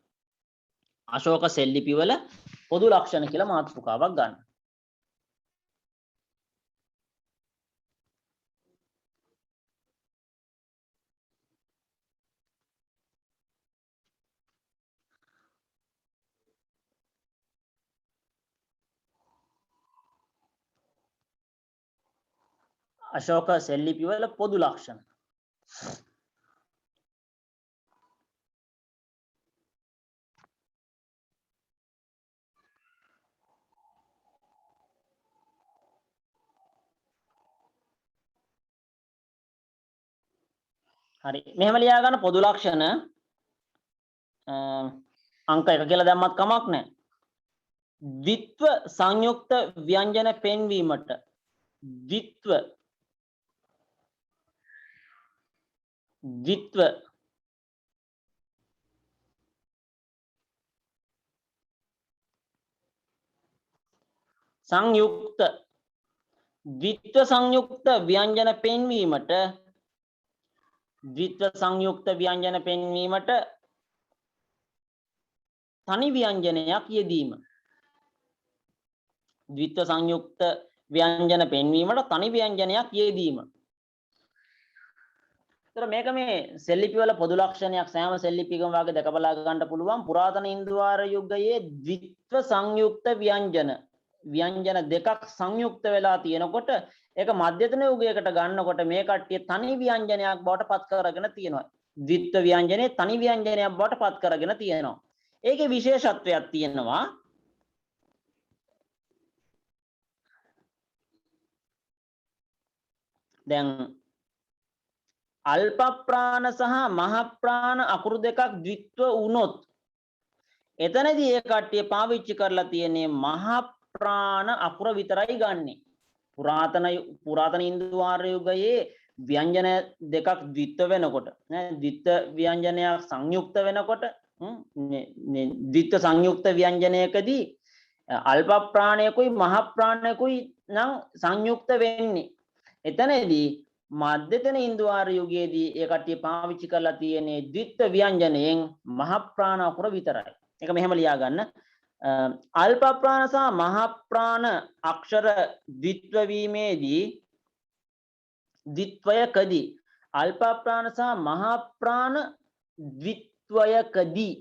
අශෝක සෙල්ලිපි වල පොදු ලක්ෂණ කියලා මාතෘකාවක් ගන්න. අශෝක සෙල්ලිපි වල පොදු ලක්ෂණ. හරි, මෙහෙම ලියා ගන්න පොදු ලක්ෂණ අංක 1 කියලා දැම්මත් කමක් නැහැ. ද්විත්ව සංයුක්ත ව්‍යංජන පෙන්වීමට ද්විත්ව ද්විත්ව සංයුක්ත ද්විත්ව සංයුක්ත ව්‍යංජන පෙන්වීමට ද්විත්ව සංයුක්ත ව්‍යංජන පෙන්වීමට තනි ව්‍යංජනයක් යෙදීම ද්විත්ව සංයුක්ත ව්‍යංජන පෙන්වීමට තනි ව්‍යංජනයක් යෙදීම. ඒතර මේක මේ සෙල්ලිපි වල පොදු ලක්ෂණයක් සෑම සෙල්ලිපිකම වාගේ දැක බලා ගන්න පුළුවන්. පුරාතන ඉන්දුවාර යුගයේ ද්විත්ව සංයුක්ත ව්‍යංජන දෙකක් සංයුක්ත වෙලා තියෙනකොට ඒක මධ්‍යතන යුගයකට ගන්නකොට මේ කට්ටිය තනි ව්‍යංජනයක් බවට පත් කරගෙන තියෙනවා. ද්විත්ව ව්‍යංජනේ තනි ව්‍යංජනයක් බවට පත් කරගෙන තියෙනවා. ඒකේ විශේෂත්වයක් තියෙනවා. දැන් අල්ප ප්‍රාණ සහ මහ ප්‍රාණ අකුරු දෙකක් ද්විත්ව වුණොත් එතනදී ඒ කට්ටිය පාවිච්චි කරලා තියෙන්නේ මහ ප්‍රාණ අකුර විතරයි ගන්නෙ. පුරාතන ඉන්දුවාර යුගයේ ව්‍යංජන දෙකක් ද්විත්ව වෙනකොට නේ ද්විත්ව ව්‍යංජනයක් සංයුක්ත වෙනකොට ද්විත්ව සංයුක්ත ව්‍යංජනයකදී අල්ප ප්‍රාණයකුයි මහ ප්‍රාණයකුයි නම් සංයුක්ත වෙන්නේ. එතනදී මධ්‍යතන ඉන්දුවාර යුගයේදී ඒ කට්ටිය පාවිච්චි කරලා තියෙන්නේ ද්විත්ව ව්‍යංජනයෙන් මහ ප්‍රාණ අකුර විතරයි. ඒක මෙහෙම ලියා ගන්න. අල්ප ප්‍රාණ සහ මහ ප්‍රාණ අක්ෂර ද්විත්ව වීමේදී ද්විත්වයකදී අල්ප ප්‍රාණ සහ මහ ප්‍රාණ ද්විත්වයකදී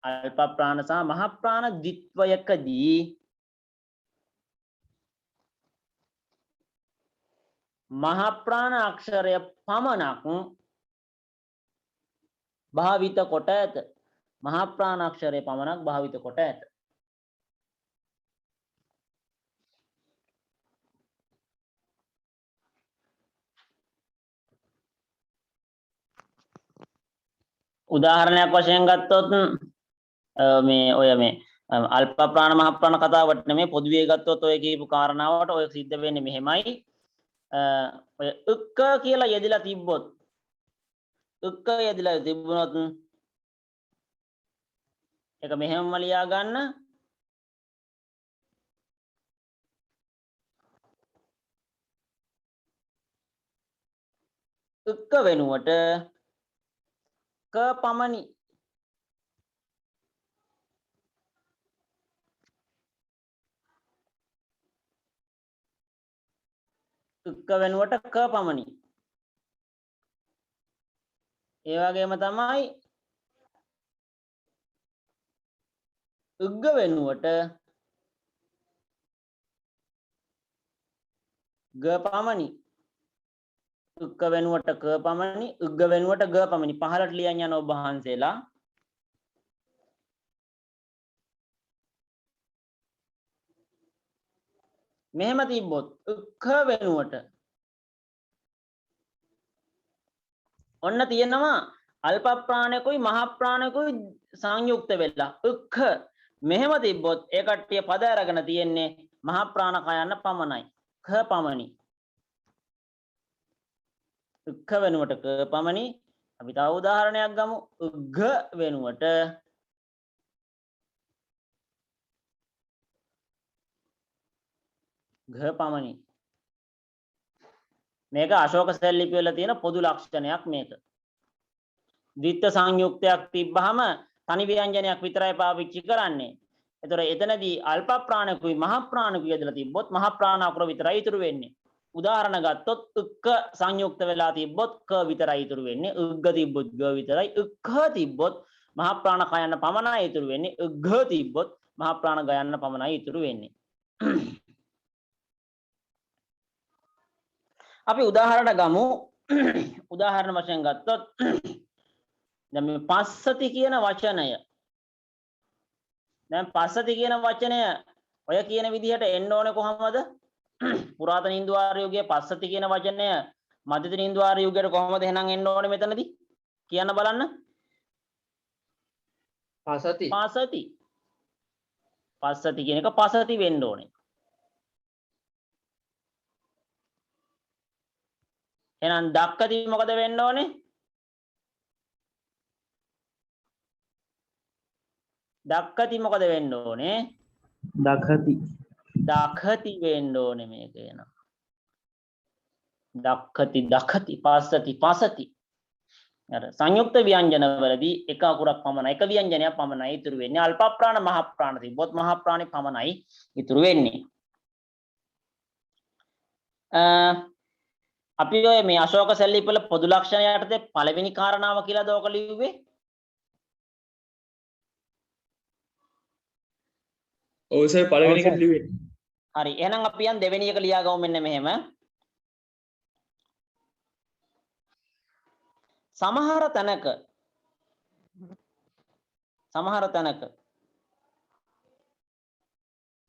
අල්ප ප්‍රාණ සහ මහ ප්‍රාණ ද්විත්වයකදී මහ ප්‍රාණ අක්ෂරය පමණක් භාවිත කොට ඇත. මහ ප්‍රාණ අක්ෂරය පමණක් භාවිත කොට ඇත. උදාහරණයක් වශයෙන් ගත්තොත් මේ ඔය මේ අල්ප ප්‍රාණ මහ ප්‍රාණ කතාවට නෙමෙයි පොදුවේ ගත්තොත් ඔය කියපු කාරණාවට ඔය සිද්ධ වෙන්නේ මෙහෙමයි. ඔය උක්ක කියලා යෙදලා තිබ්බොත් උක්ක යෙදලා තිබුණොත් ඒක මෙහෙමම ලියා ගන්න. උක්ක වෙනුවට ක පමණි. උක්ක වෙනුවට ක පමණි. ඒ වගේම තමයි උග්ග වෙනුවට ග පමණි. උක්ක වෙනුවට ක පමණි. උග්ග වෙනුවට ග පමණි. පහලට ලියන්න යන ඔබ වහන්සේලා මෙහෙම තිබ්බොත් උක්ක වෙනුවට ඔන්න තියෙනවා අල්ප ප්‍රාණයකුයි මහ ප්‍රාණයකුයි සංයුක්ත වෙලා උක්ක. මෙහෙම තිබ්බොත් ඒ කට්ටිය පද අරගෙන තියෙන්නේ මහ ප්‍රාණ කයන්න පමණයි. ක පමණි. උක්ක වෙනුවට ක පමණි. අපි තව උදාහරණයක් ගමු. උග්ග වෙනුවට ඝ පමණි. මේක අශෝක සෙල්ලිපි වල තියෙන පොදු ලක්ෂණයක් මේක. ද්විත්ව සංයුක්තයක් තිබ්බහම තනි ව්‍යංජනයක් විතරයි පාවිච්චි කරන්නේ. ඒතර එතනදී අල්ප ප්‍රාණකුයි මහ ප්‍රාණකුයි යදලා තිබ්බොත් මහ ප්‍රාණ අකුර විතරයි ඉතුරු වෙන්නේ. උදාහරණ ගත්තොත් උක්ක සංයුක්ත වෙලා තිබ්බොත් ක විතරයි ඉතුරු වෙන්නේ. උග්ග තිබ්බොත් ග විතරයි. උක්ඛ තිබ්බොත් මහ ප්‍රාණ කයන්න පමණයි ඉතුරු වෙන්නේ. උග්ඝ තිබ්බොත් මහ ප්‍රාණ ගයන්න පමණයි ඉතුරු වෙන්නේ. අපි උදාහරණ ගමු. උදාහරණ වශයෙන් ගත්තොත් දැන් මේ පස්සති කියන වචනය දැන් පස්සති කියන වචනය ඔය කියන විදිහට එන්න ඕනේ කොහමද? පුරාතන ඉන්දුවාර යුගයේ පස්සති කියන වචනය මධ්‍යතන ඉන්දුවාර යුගයට කොහමද එහෙනම් එන්න ඕනේ මෙතනදී? කියන්න බලන්න. පසති. පස්සති. පස්සති කියන එක පසති වෙන්න ඕනේ. එහෙනම් දක්කති මොකද වෙන්න ඕනේ? දක්ඛති මොකද වෙන්න ඕනේ? දක්ඛති. දක්ඛති වෙන්න ඕනේ මේක එන. දක්ඛති දක්ඛති පස්සති පසති. අර සංයුක්ත ව්‍යංජන වලදී එක අකුරක් පමණයි, එක ව්‍යංජනයක් පමණයි ඉතුරු වෙන්නේ. අල්ප ප්‍රාණ මහ ප්‍රාණ තිබ්බොත් මහ ප්‍රාණි පමණයි ඉතුරු වෙන්නේ. අපි ඔය මේ අශෝක සැලලිපිවල පොදු ලක්ෂණ යටතේ පළවෙනි කාරණාව කියලාද ඔක ලිව්වේ? ඔව් සර් පළවෙනි එකට ලිව්වේ. හරි. එහෙනම් අපි යන් දෙවෙනි එක ලියාගමු මෙන්න මෙහෙම. සමහර තැනක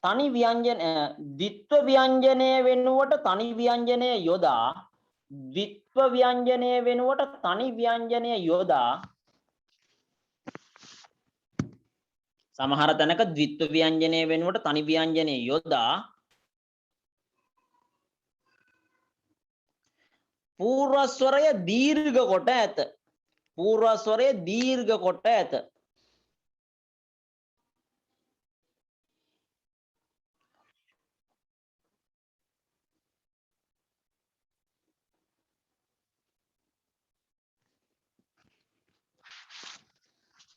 තනි ව්‍යංජන ද්විත්ව ව්‍යංජනය වෙනුවට තනි ව්‍යංජනය යොදා ද්විත්ව ව්‍යංජනය වෙනුවට තනි ව්‍යංජනය යොදා සමහර තැනක ද්විත්ව ව්‍යංජනය වෙනුවට තනි ව්‍යංජනය යොදා පූර්වස්වරය දීර්ඝ කොට ඇත. පූර්වස්වරය දීර්ඝ කොට ඇත.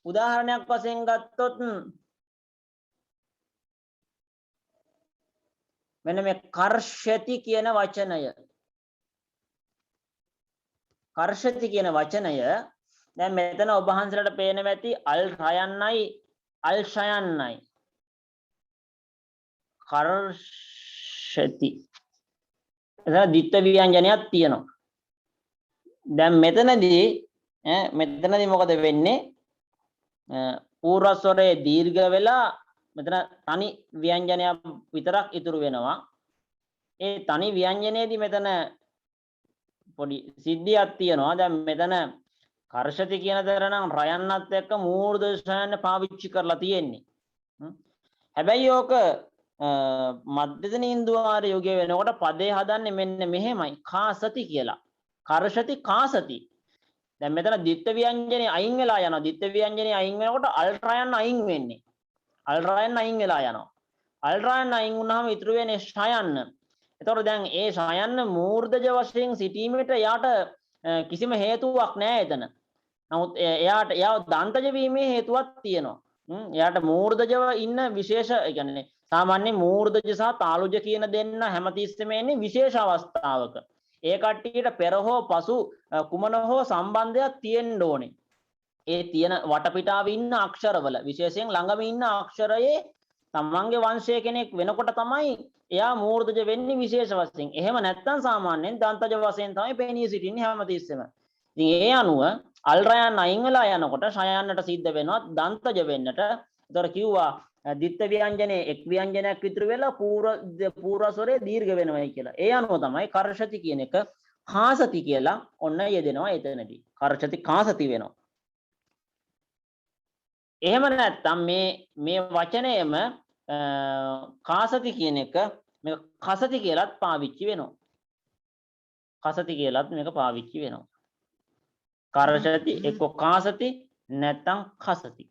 උදාහරණයක් වශයෙන් ගත්තොත් මෙන්න මේ කර්ෂති කියන වචනය. කර්ෂති කියන වචනය දැන් මෙතන ඔබ වහන්සේලාට පේනවා ඇති අල් රයන්නයි අල් ෂයන්නයි. කර්ෂති. එතන ද්විත්ව ව්‍යංජනයක් තියෙනවා. දැන් මෙතනදී මොකද වෙන්නේ? පූර්වස්වරයේ දීර්ඝ වෙලා මෙතන තනි ව්‍යංජනයක් විතරක් ඉතුරු වෙනවා. ඒ තනි ව්‍යංජනයේදී මෙතන පොඩි සිද්ධියක් තියෙනවා. දැන් මෙතන කර්ෂති කියන දර නම් රයන්නත් එක්ක මූර්ධ ෂයන්න පාවිච්චි කරලා තියෙන්නේ. හැබැයි ඕක මධ්‍යතන ඉන්දුවාර යෝගය වෙනකොට පදේ හදන්නේ මෙන්න මෙහෙමයි. කාසති කියලා. කර්ෂති කාසති. දැන් මෙතන ද්විත්ව ව්‍යංජනේ අයින් වෙලා යනවා. ද්විත්ව ව්‍යංජනේ අයින් වෙනකොට අල් රයන්න අයින් වෙන්නේ. අල් රයන්න අයින් වෙලා යනවා. අල් රයන්න අයින් වුණාම ඉතුරු වෙන්නේ ෂයන්න. එතකොට දැන් ඒ ෂයන්න මූර්ධජ වශයෙන් සිටීමට යාට කිසිම හේතුවක් නැහැ එතන. නමුත් එයාව දන්තජ වීමේ හේතුවක් තියෙනවා. එයාට මූර්ධජව ඉන්න විශේෂ කියන්නේ සාමාන්‍ය මූර්ධජ සහ තාලුජ කියන දෙන්න හැමතිස්සෙම එන්නේ විශේෂ අවස්ථාවක. ඒ කට්ටියට පෙර හෝ පසු කුමන හෝ සම්බන්ධයක් තියෙන්න ඕනේ. ඒ තියෙන වටපිටාවේ ඉන්න අක්ෂරවල විශේෂයෙන් ළඟම ඉන්න අක්ෂරයේ තමන්ගේ වංශය කෙනෙක් වෙනකොට තමයි එයා මූර්ධජ වෙන්නේ විශේෂ වශයෙන්. එහෙම නැත්නම් සාමාන්‍යයෙන් දන්තජ වශයෙන් තමයි පෙනී සිටින්නේ හැමතිස්සෙම. ඉතින් ඒ අනුව අල් රයන් අයින් වෙලා යනකොට ෂයන්නට සිද්ධ වෙනවා දන්තජ වෙන්නට. ඒතර කිව්වා ද්විත්ව ව්‍යංජනේ එක් ව්‍යංජනයක් ඉතුරු වෙලා පූර්වස්වරයේ දීර්ඝ වෙනවයි කියලා. ඒ අනුව තමයි කර්ෂති කියන එක කාසති කියලා ඔන්න යෙදෙනවා එතනදී. කර්ෂති කාසති වෙනවා. එහෙම නැත්නම් මේ වචනයම කාසති කියන එක මේක කසති කියලාත් පාවිච්චි වෙනවා. කසති කියලාත් මේක පාවිච්චි වෙනවා. කර්ෂති එක්ක කාසති නැත්නම් කසති.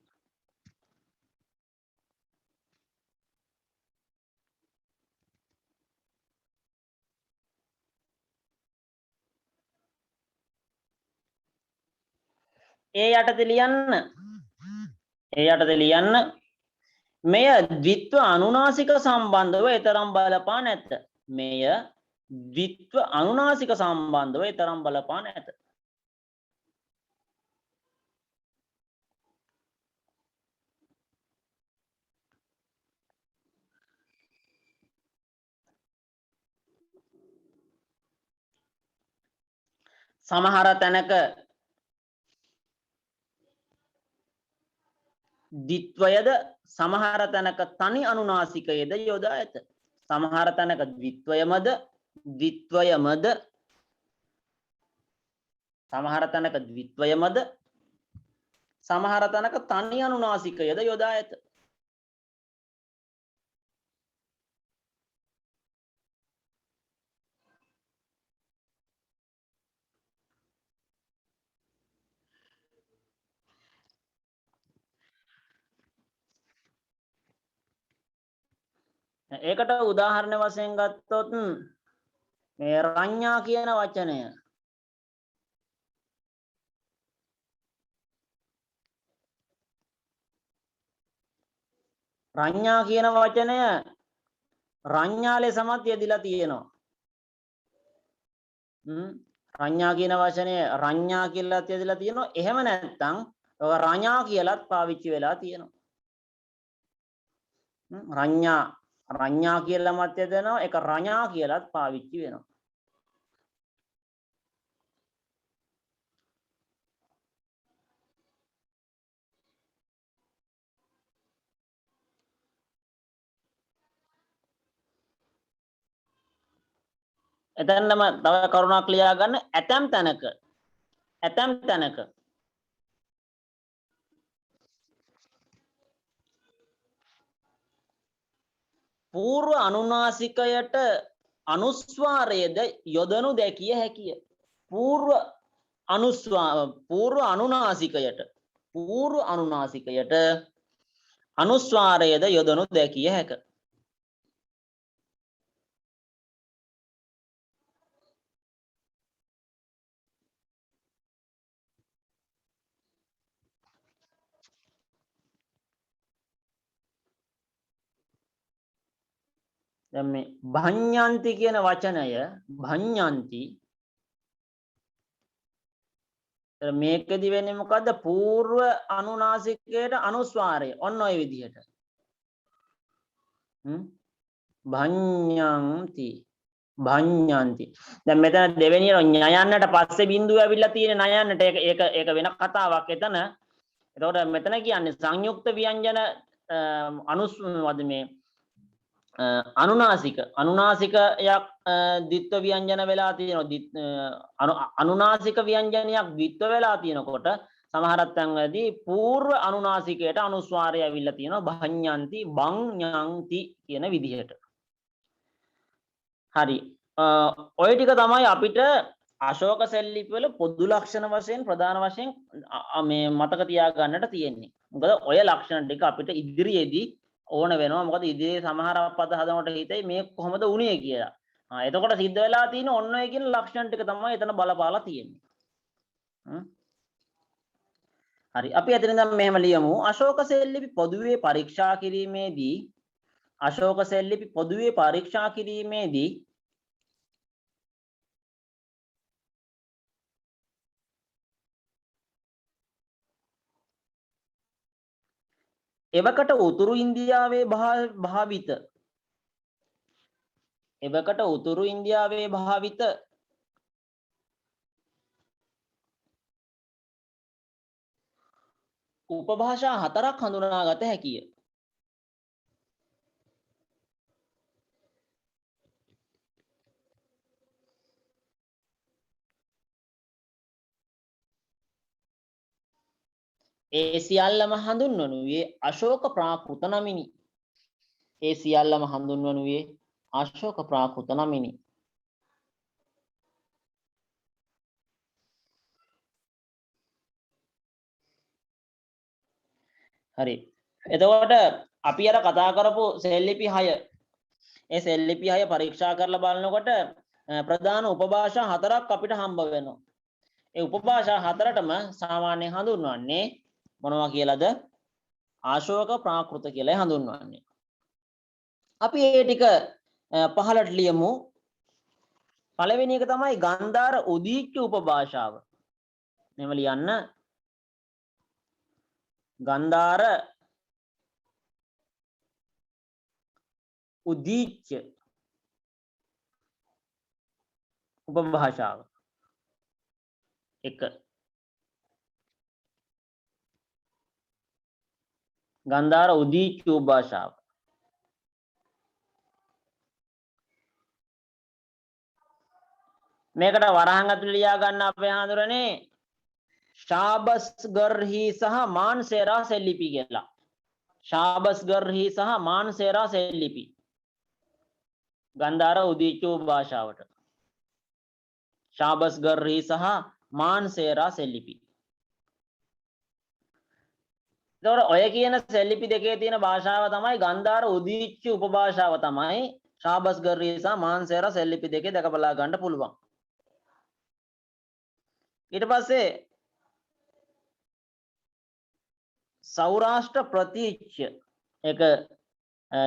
ඒ යටතේ ලියන්න මෙය ද්විත්ව අනුනාසික සම්බන්ධව ඊතරම් බලපා නැත. මෙය ද්විත්ව අනුනාසික සම්බන්ධව ඊතරම් බලපා නැත. සමහර තැනක ද්විත්වයද සමහර තැනක තනි අනුනාසිකයේද යොදා ඇත. සමහර තැනක ද්විත්වයමද සමහර තැනක ද්විත්වයමද සමහර තැනක තනි අනුනාසිකයද යොදා ඇත. ඒකට උදාහරණ වශයෙන් ගත්තොත් මේ රඤ්ඤා කියන වචනය රඤ්ඤා කියන වචනය රඤ්ඤා ලෙසමත් යෙදিলা තියෙනවා. රඤ්ඤා කියන වචනය රඤ්ඤා කියලාත් යෙදিলা තියෙනවා. එහෙම නැත්නම් ඔය රඤ්ඤා කියලාත් පාවිච්චි වෙලා තියෙනවා. රඤ්ඤා කියලාමත් යෙදෙනවා. ඒක රඤ්ඤා කියලාත් පාවිච්චි වෙනවා. එතනම තව කරුණක් ලියා ගන්න. ඇතම් තැනක పూర్ව අනුනාසිකයට අනුස්වාරයේද යොදනු දැකිය හැකිය. పూర్ව අනුනාසිකයට අනුස්වාරයේද යොදනු දැකිය හැක. දැන් මේ භඤ්ඤන්ති කියන වචනය භඤ්ඤන්ති මේකෙදි වෙන්නේ මොකද්ද? పూర్ව අනුනාසිකයට අනුස්වාරය. ඔන්න ඔය විදිහට. භඤ්ඤන්ති. දැන් මෙතන දෙවෙනි ඤයන්නට පස්සේ බිඳුව ඇවිල්ලා තියෙන ණයන්නට ඒක වෙන කතාවක් එතන. එතකොට මෙතන කියන්නේ සංයුක්ත ව්‍යංජන මේ අනුනාසිකයක් ද්විත්ව ව්‍යංජන වෙලා තියෙනවා. අනුනාසික ව්‍යංජනයක් ද්විත්ව වෙලා තියෙනකොට සමහරක් තැන්වලදී పూర్ව අනුනාසිකයට අනුස්වාරය ඇවිල්ලා තියෙනවා. භඤ්ඤන්ති භඤ්ඤන්ති කියන විදිහට. හරි. ඔය ටික තමයි අපිට අශෝක සෙල්ලිපි වල පොදු ලක්ෂණ වශයෙන් ප්‍රධාන වශයෙන් මේ මතක තියාගන්නට තියෙන්නේ. මොකද ඔය ලක්ෂණ ටික අපිට ඉදිරියේදී ඕන වෙනවා. මොකද ඉදිරියේ සමහර පද හදනකොට හිතේ මේ කොහොමද උනේ කියලා. එතකොට සිද්ධ වෙලා තියෙන ඔන්න ඔය කියන ලක්ෂණ ටික තමයි එතන බලපාලා තියෙන්නේ. හරි. අපි එතන ඉඳන් මෙහෙම ලියමු. අශෝක සෙල්ලිපි පොදුවේ පරීක්ෂා කිරීමේදී එවකට උතුරු ඉන්දියාවේ භාවිත උපභාෂා 4ක් හඳුනාගත හැකිය. ඒ සියල්ලම හඳුන්වනුයේ අශෝක ප්‍රාකෘත නමිනි. හරි. එතකොට අපි අර කතා කරපු සෙල්ලිපි 6 ඒ සෙල්ලිපි 6 පරීක්ෂා කරලා බලනකොට ප්‍රධාන උපභාෂා 4ක් අපිට හම්බ වෙනවා. ඒ උපභාෂා 4ටම සාමාන්‍යයෙන් හඳුන්වන්නේ මොනවා කියලාද? අශෝක ප්‍රාකෘත කියලා හඳුන්වන්නේ. අපි මේ ටික පහලට ලියමු. පළවෙනි එක තමයි ගන්ධාර උදීච්ච උපභාෂාව. මෙහෙම ලියන්න. ගන්ධාර උදීච්ච උපභාෂාව. 1 ගන්ධාර උදීච්ච උපභාෂාව. මේකට වරහන් ඇතුළේ ලියා ගන්න අපේ හඳුරන්නේ ශාබස්ගර්හි සහ මාන්සේරා සෙල්ලිපි කියලා. ශාබස්ගර්හි සහ මාන්සේරා සෙල්ලිපි. ගන්ධාර උදීච්ච උපභාෂාවට. ශාබස්ගර්හි සහ මාන්සේරා සෙල්ලිපි. එතකොට ඔය කියන සෙල්ලිපි දෙකේ තියෙන භාෂාව තමයි ගන්ධාර උදීච්ච උපභාෂාව තමයි ශාබස් ගර්රී සහ මාන්සේරා සෙල්ලිපි දෙකේ දැක බලා ගන්න පුළුවන්. ඊට පස්සේ සෞරාෂ්ට්‍ර ප්‍රතිච්ඡ එක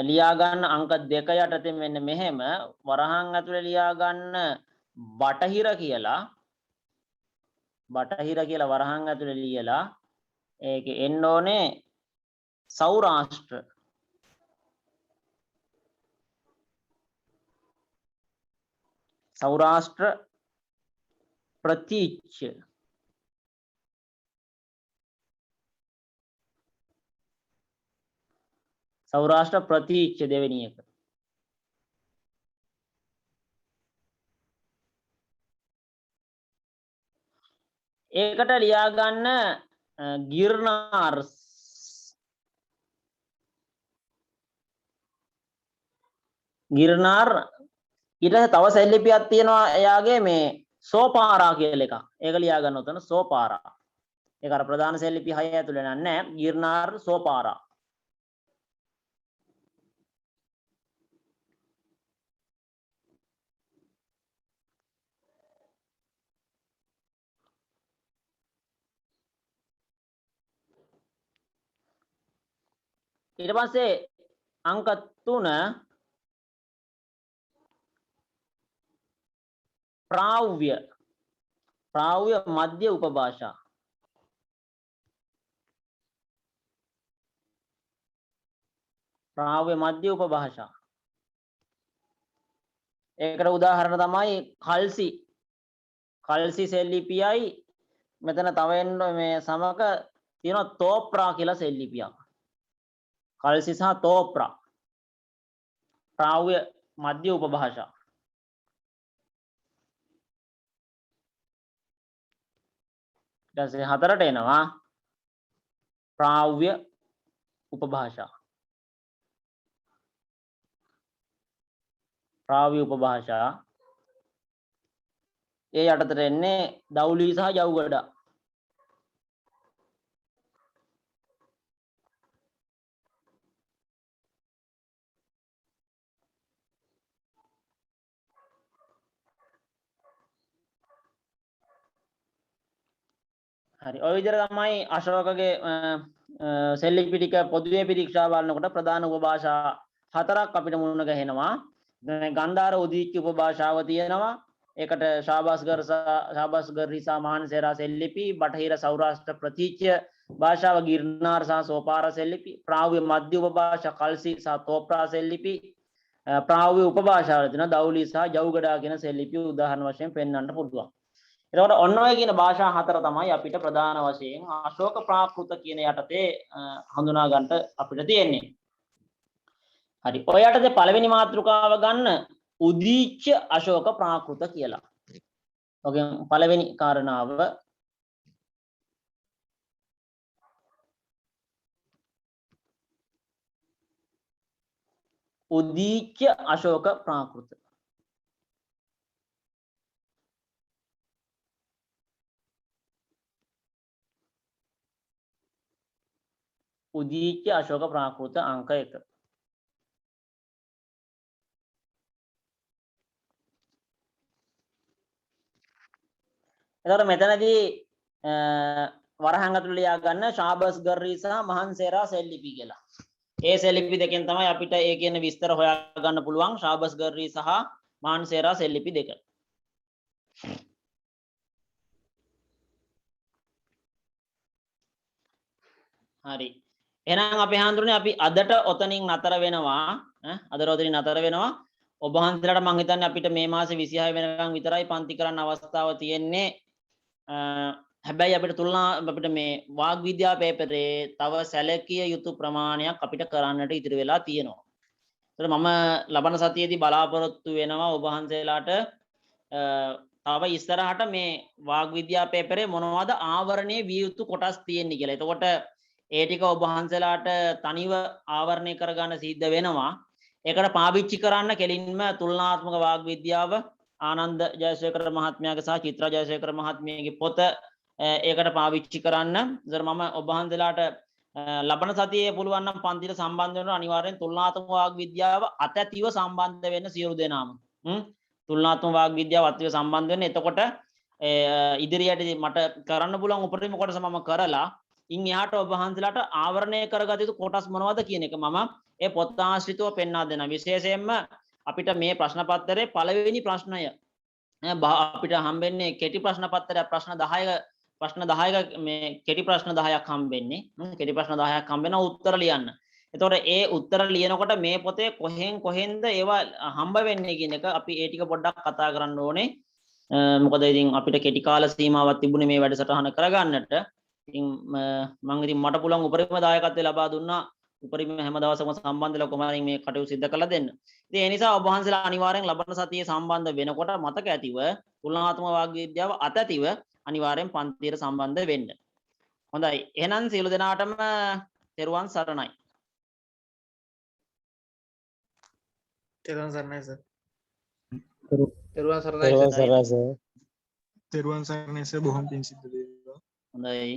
ලියා ගන්න අංක 2 යටතේ මෙන්න මෙහෙම වරහන් ඇතුලේ ලියා ගන්න බටහිර කියලා වරහන් ඇතුලේ ලියලා ඒකේ එන්න ඕනේ සෞරාෂ්ට්‍ර ප්‍රතිච්ඡ සෞරාෂ්ට්‍ර ප්‍රතිච්ඡ දෙවෙනි එක. ඒකට ලියා ගන්න ගිර්නාර් ඊට පස්සේ තව සෙල්ලිපියක් තියෙනවා එයාගේ මේ සෝපාරා කියලා එකක්. ඒක ලියා ගන්න උතන සෝපාරා. ඒක අර ප්‍රධාන සෙල්ලිපි 6 ඇතුලේ නෑ. ගිර්නාර් සෝපාරා. ඊට පස්සේ අංක 3 ප්‍රාව්‍ය මධ්‍ය උපභාෂා. ඒකට උදාහරණ තමයි කල්සි සෙල්ලිපියයි මෙතන තව එන්න මේ සමක තියෙනවා තෝප්‍රා කියලා සෙල්ලිපියක්. කල්සි සහ තෝප්‍රා ප්‍රාව්‍ය මධ්‍ය උපභාෂා. ඊට පස්සේ 4ට එනවා ප්‍රාව්‍ය උපභාෂා. ඒ යටතට එන්නේ දවුලි සහ ජව්ගඩා. හරි ඔය විදිහට තමයි අශෝකගේ සෙල්ලිපි ටික පොදුවේ පරීක්ෂා බලනකොට ප්‍රධාන උපභාෂා 4ක් අපිට මුණ ගැහෙනවා. ගන්ධාර උදීච්ච උපභාෂාව තියෙනවා. ඒකට ශාබස් ගර්රී සහ මාන්සේරා සෙල්ලිපි, බටහිර සෞරාෂ්ට්‍ර ප්‍රතිච්ඡ භාෂාව ගිර්නාර් සහ සෝපාරා සෙල්ලිපි, ප්‍රාව්‍ය මධ්‍ය උපභාෂා කල්සි සහ තෝප්‍රා සෙල්ලිපි, ප්‍රාව්‍ය උපභාෂාවල තියෙන දවුලි සහ ජව්ගඩා කියන සෙල්ලිපි උදාහරණ වශයෙන් පෙන්වන්න පුළුවන්. එතකොට ඔන්න ඔය කියන භාෂා 4 තමයි අපිට ප්‍රධාන වශයෙන් අශෝක ප්‍රාකෘත කියන යටතේ හඳුනා ගන්නට අපිට තියෙන්නේ. හරි. ඔය යටතේ පළවෙනි මාතෘකාව ගන්න උදීච්ච අශෝක ප්‍රාකෘත කියලා. ඔගෙන් පළවෙනි කාරණාව උදීච්ච අශෝක ප්‍රාකෘත. උදීච්ච අශෝක ප්‍රාකෘත අංක 1. එතකොට මෙතනදී වරහන් ඇතුළේ ලියා ගන්න ශාබස් ගර්රී සහ මහන්සේරා සෙල්ලිපි කියලා. ඒ සෙල්ලිපි දෙකෙන් තමයි අපිට ඒ කියන විස්තර හොයා ගන්න පුළුවන්. ශාබස් ගර්රී සහ මහන්සේරා සෙල්ලිපි දෙක. හරි. එහෙනම් අපි හඳුරන්නේ අපි අදට ඔතනින් නතර වෙනවා. අදට ඔතනින් නතර වෙනවා. ඔබ වහන්සේලාට මම හිතන්නේ අපිට මේ මාසේ 26 වෙනකන් විතරයි පන්ති කරන්න අවස්ථාව තියෙන්නේ. හැබැයි අපිට මේ වාග් විද්‍යා පේපරේ තව සැලකිය යුතු ප්‍රමාණයක් අපිට කරන්නට ඉතිරි වෙලා තියෙනවා. ඒතර මම ලබන සතියේදී බලාපොරොත්තු වෙනවා ඔබ වහන්සේලාට තව ඉස්සරහට මේ වාග් විද්‍යා පේපරේ මොනවද ආවරණයේ විය යුතු කොටස් තියෙන්නේ කියලා. එතකොට ඒ ටික ඔබ වහන්සේලාට තනිව ආවරණය කරගන්න සිද්ධ වෙනවා. ඒකට පාවිච්චි කරන්න කෙලින්ම තුලනාත්මක වාග් විද්‍යාව ආනන්ද ජයසේකර මහත්මයාගේ සහ චිත්‍රා ජයසේකර මහත්මියගේ පොත ඒකට පාවිච්චි කරන්න. ඉතින් මම ඔබ වහන්සේලාට ලබන සතියේ පුළුවන් නම් පන්තියට සම්බන්ධ වෙනවා අනිවාර්යෙන් තුලනාත්මක වාග් විද්‍යාව අතැතිව සම්බන්ධ වෙන්න සියලු දෙනාම. තුලනාත්මක වාග් විද්‍යාව අතැතිව සම්බන්ධ වෙන්න. එතකොට ඉදිරියට මට කරන්න පුළුවන් උපරිම කොටස මම කරලා ඉන් එහාට ඔබ වහන්සේලාට ආවරණය කරගත යුතු කොටස් මොනවද කියන එක මම ඒ පොත් ආශ්‍රිතව පෙන්වා දෙනවා. විශේෂයෙන්ම අපිට මේ ප්‍රශ්න පත්‍රයේ පළවෙනි ප්‍රශ්නය අපිට හම්බෙන්නේ කෙටි ප්‍රශ්න පත්‍රයක් ප්‍රශ්න 10ක මේ කෙටි ප්‍රශ්න 10ක් හම්බෙන්නේ. කෙටි ප්‍රශ්න 10ක් හම්බෙනවා උත්තර ලියන්න. එතකොට ඒ උත්තර ලියනකොට මේ පොතේ කොහෙන්ද ඒවා හම්බ වෙන්නේ කියන එක අපි ඒ ටික පොඩ්ඩක් කතා කරන්න ඕනේ. මොකද ඉතින් අපිට කෙටි කාල සීමාවක් තිබුණේ මේ වැඩසටහන කරගන්නට. ඉතින් මම ඉතින් මට පුළුවන් උපරිම දායකත්වය ලබා දුන්නා. උපරිම හැම දවසකම සම්බන්ධ වෙලා කොහොමද මේ කටයුතු සිදු කරලා දෙන්න. ඉතින් ඒ නිසා ඔබ වහන්සේලා අනිවාර්යෙන් ලබන සතියේ සම්බන්ධ වෙනකොට මතක ඇතිව තුලනාත්මක වාග් විද්‍යාව අතැතිව අනිවාර්යෙන් පන්තියට සම්බන්ධ වෙන්න. හොඳයි. එහෙනම් සියලු දෙනාටම තෙරුවන් සරණයි. තෙරුවන් සරණයි සර්. තෙරුවන් සරණයි සර්. තෙරුවන් සරණයි සර් බොහොම පිං සිද්ධ වේවා. හොඳයි.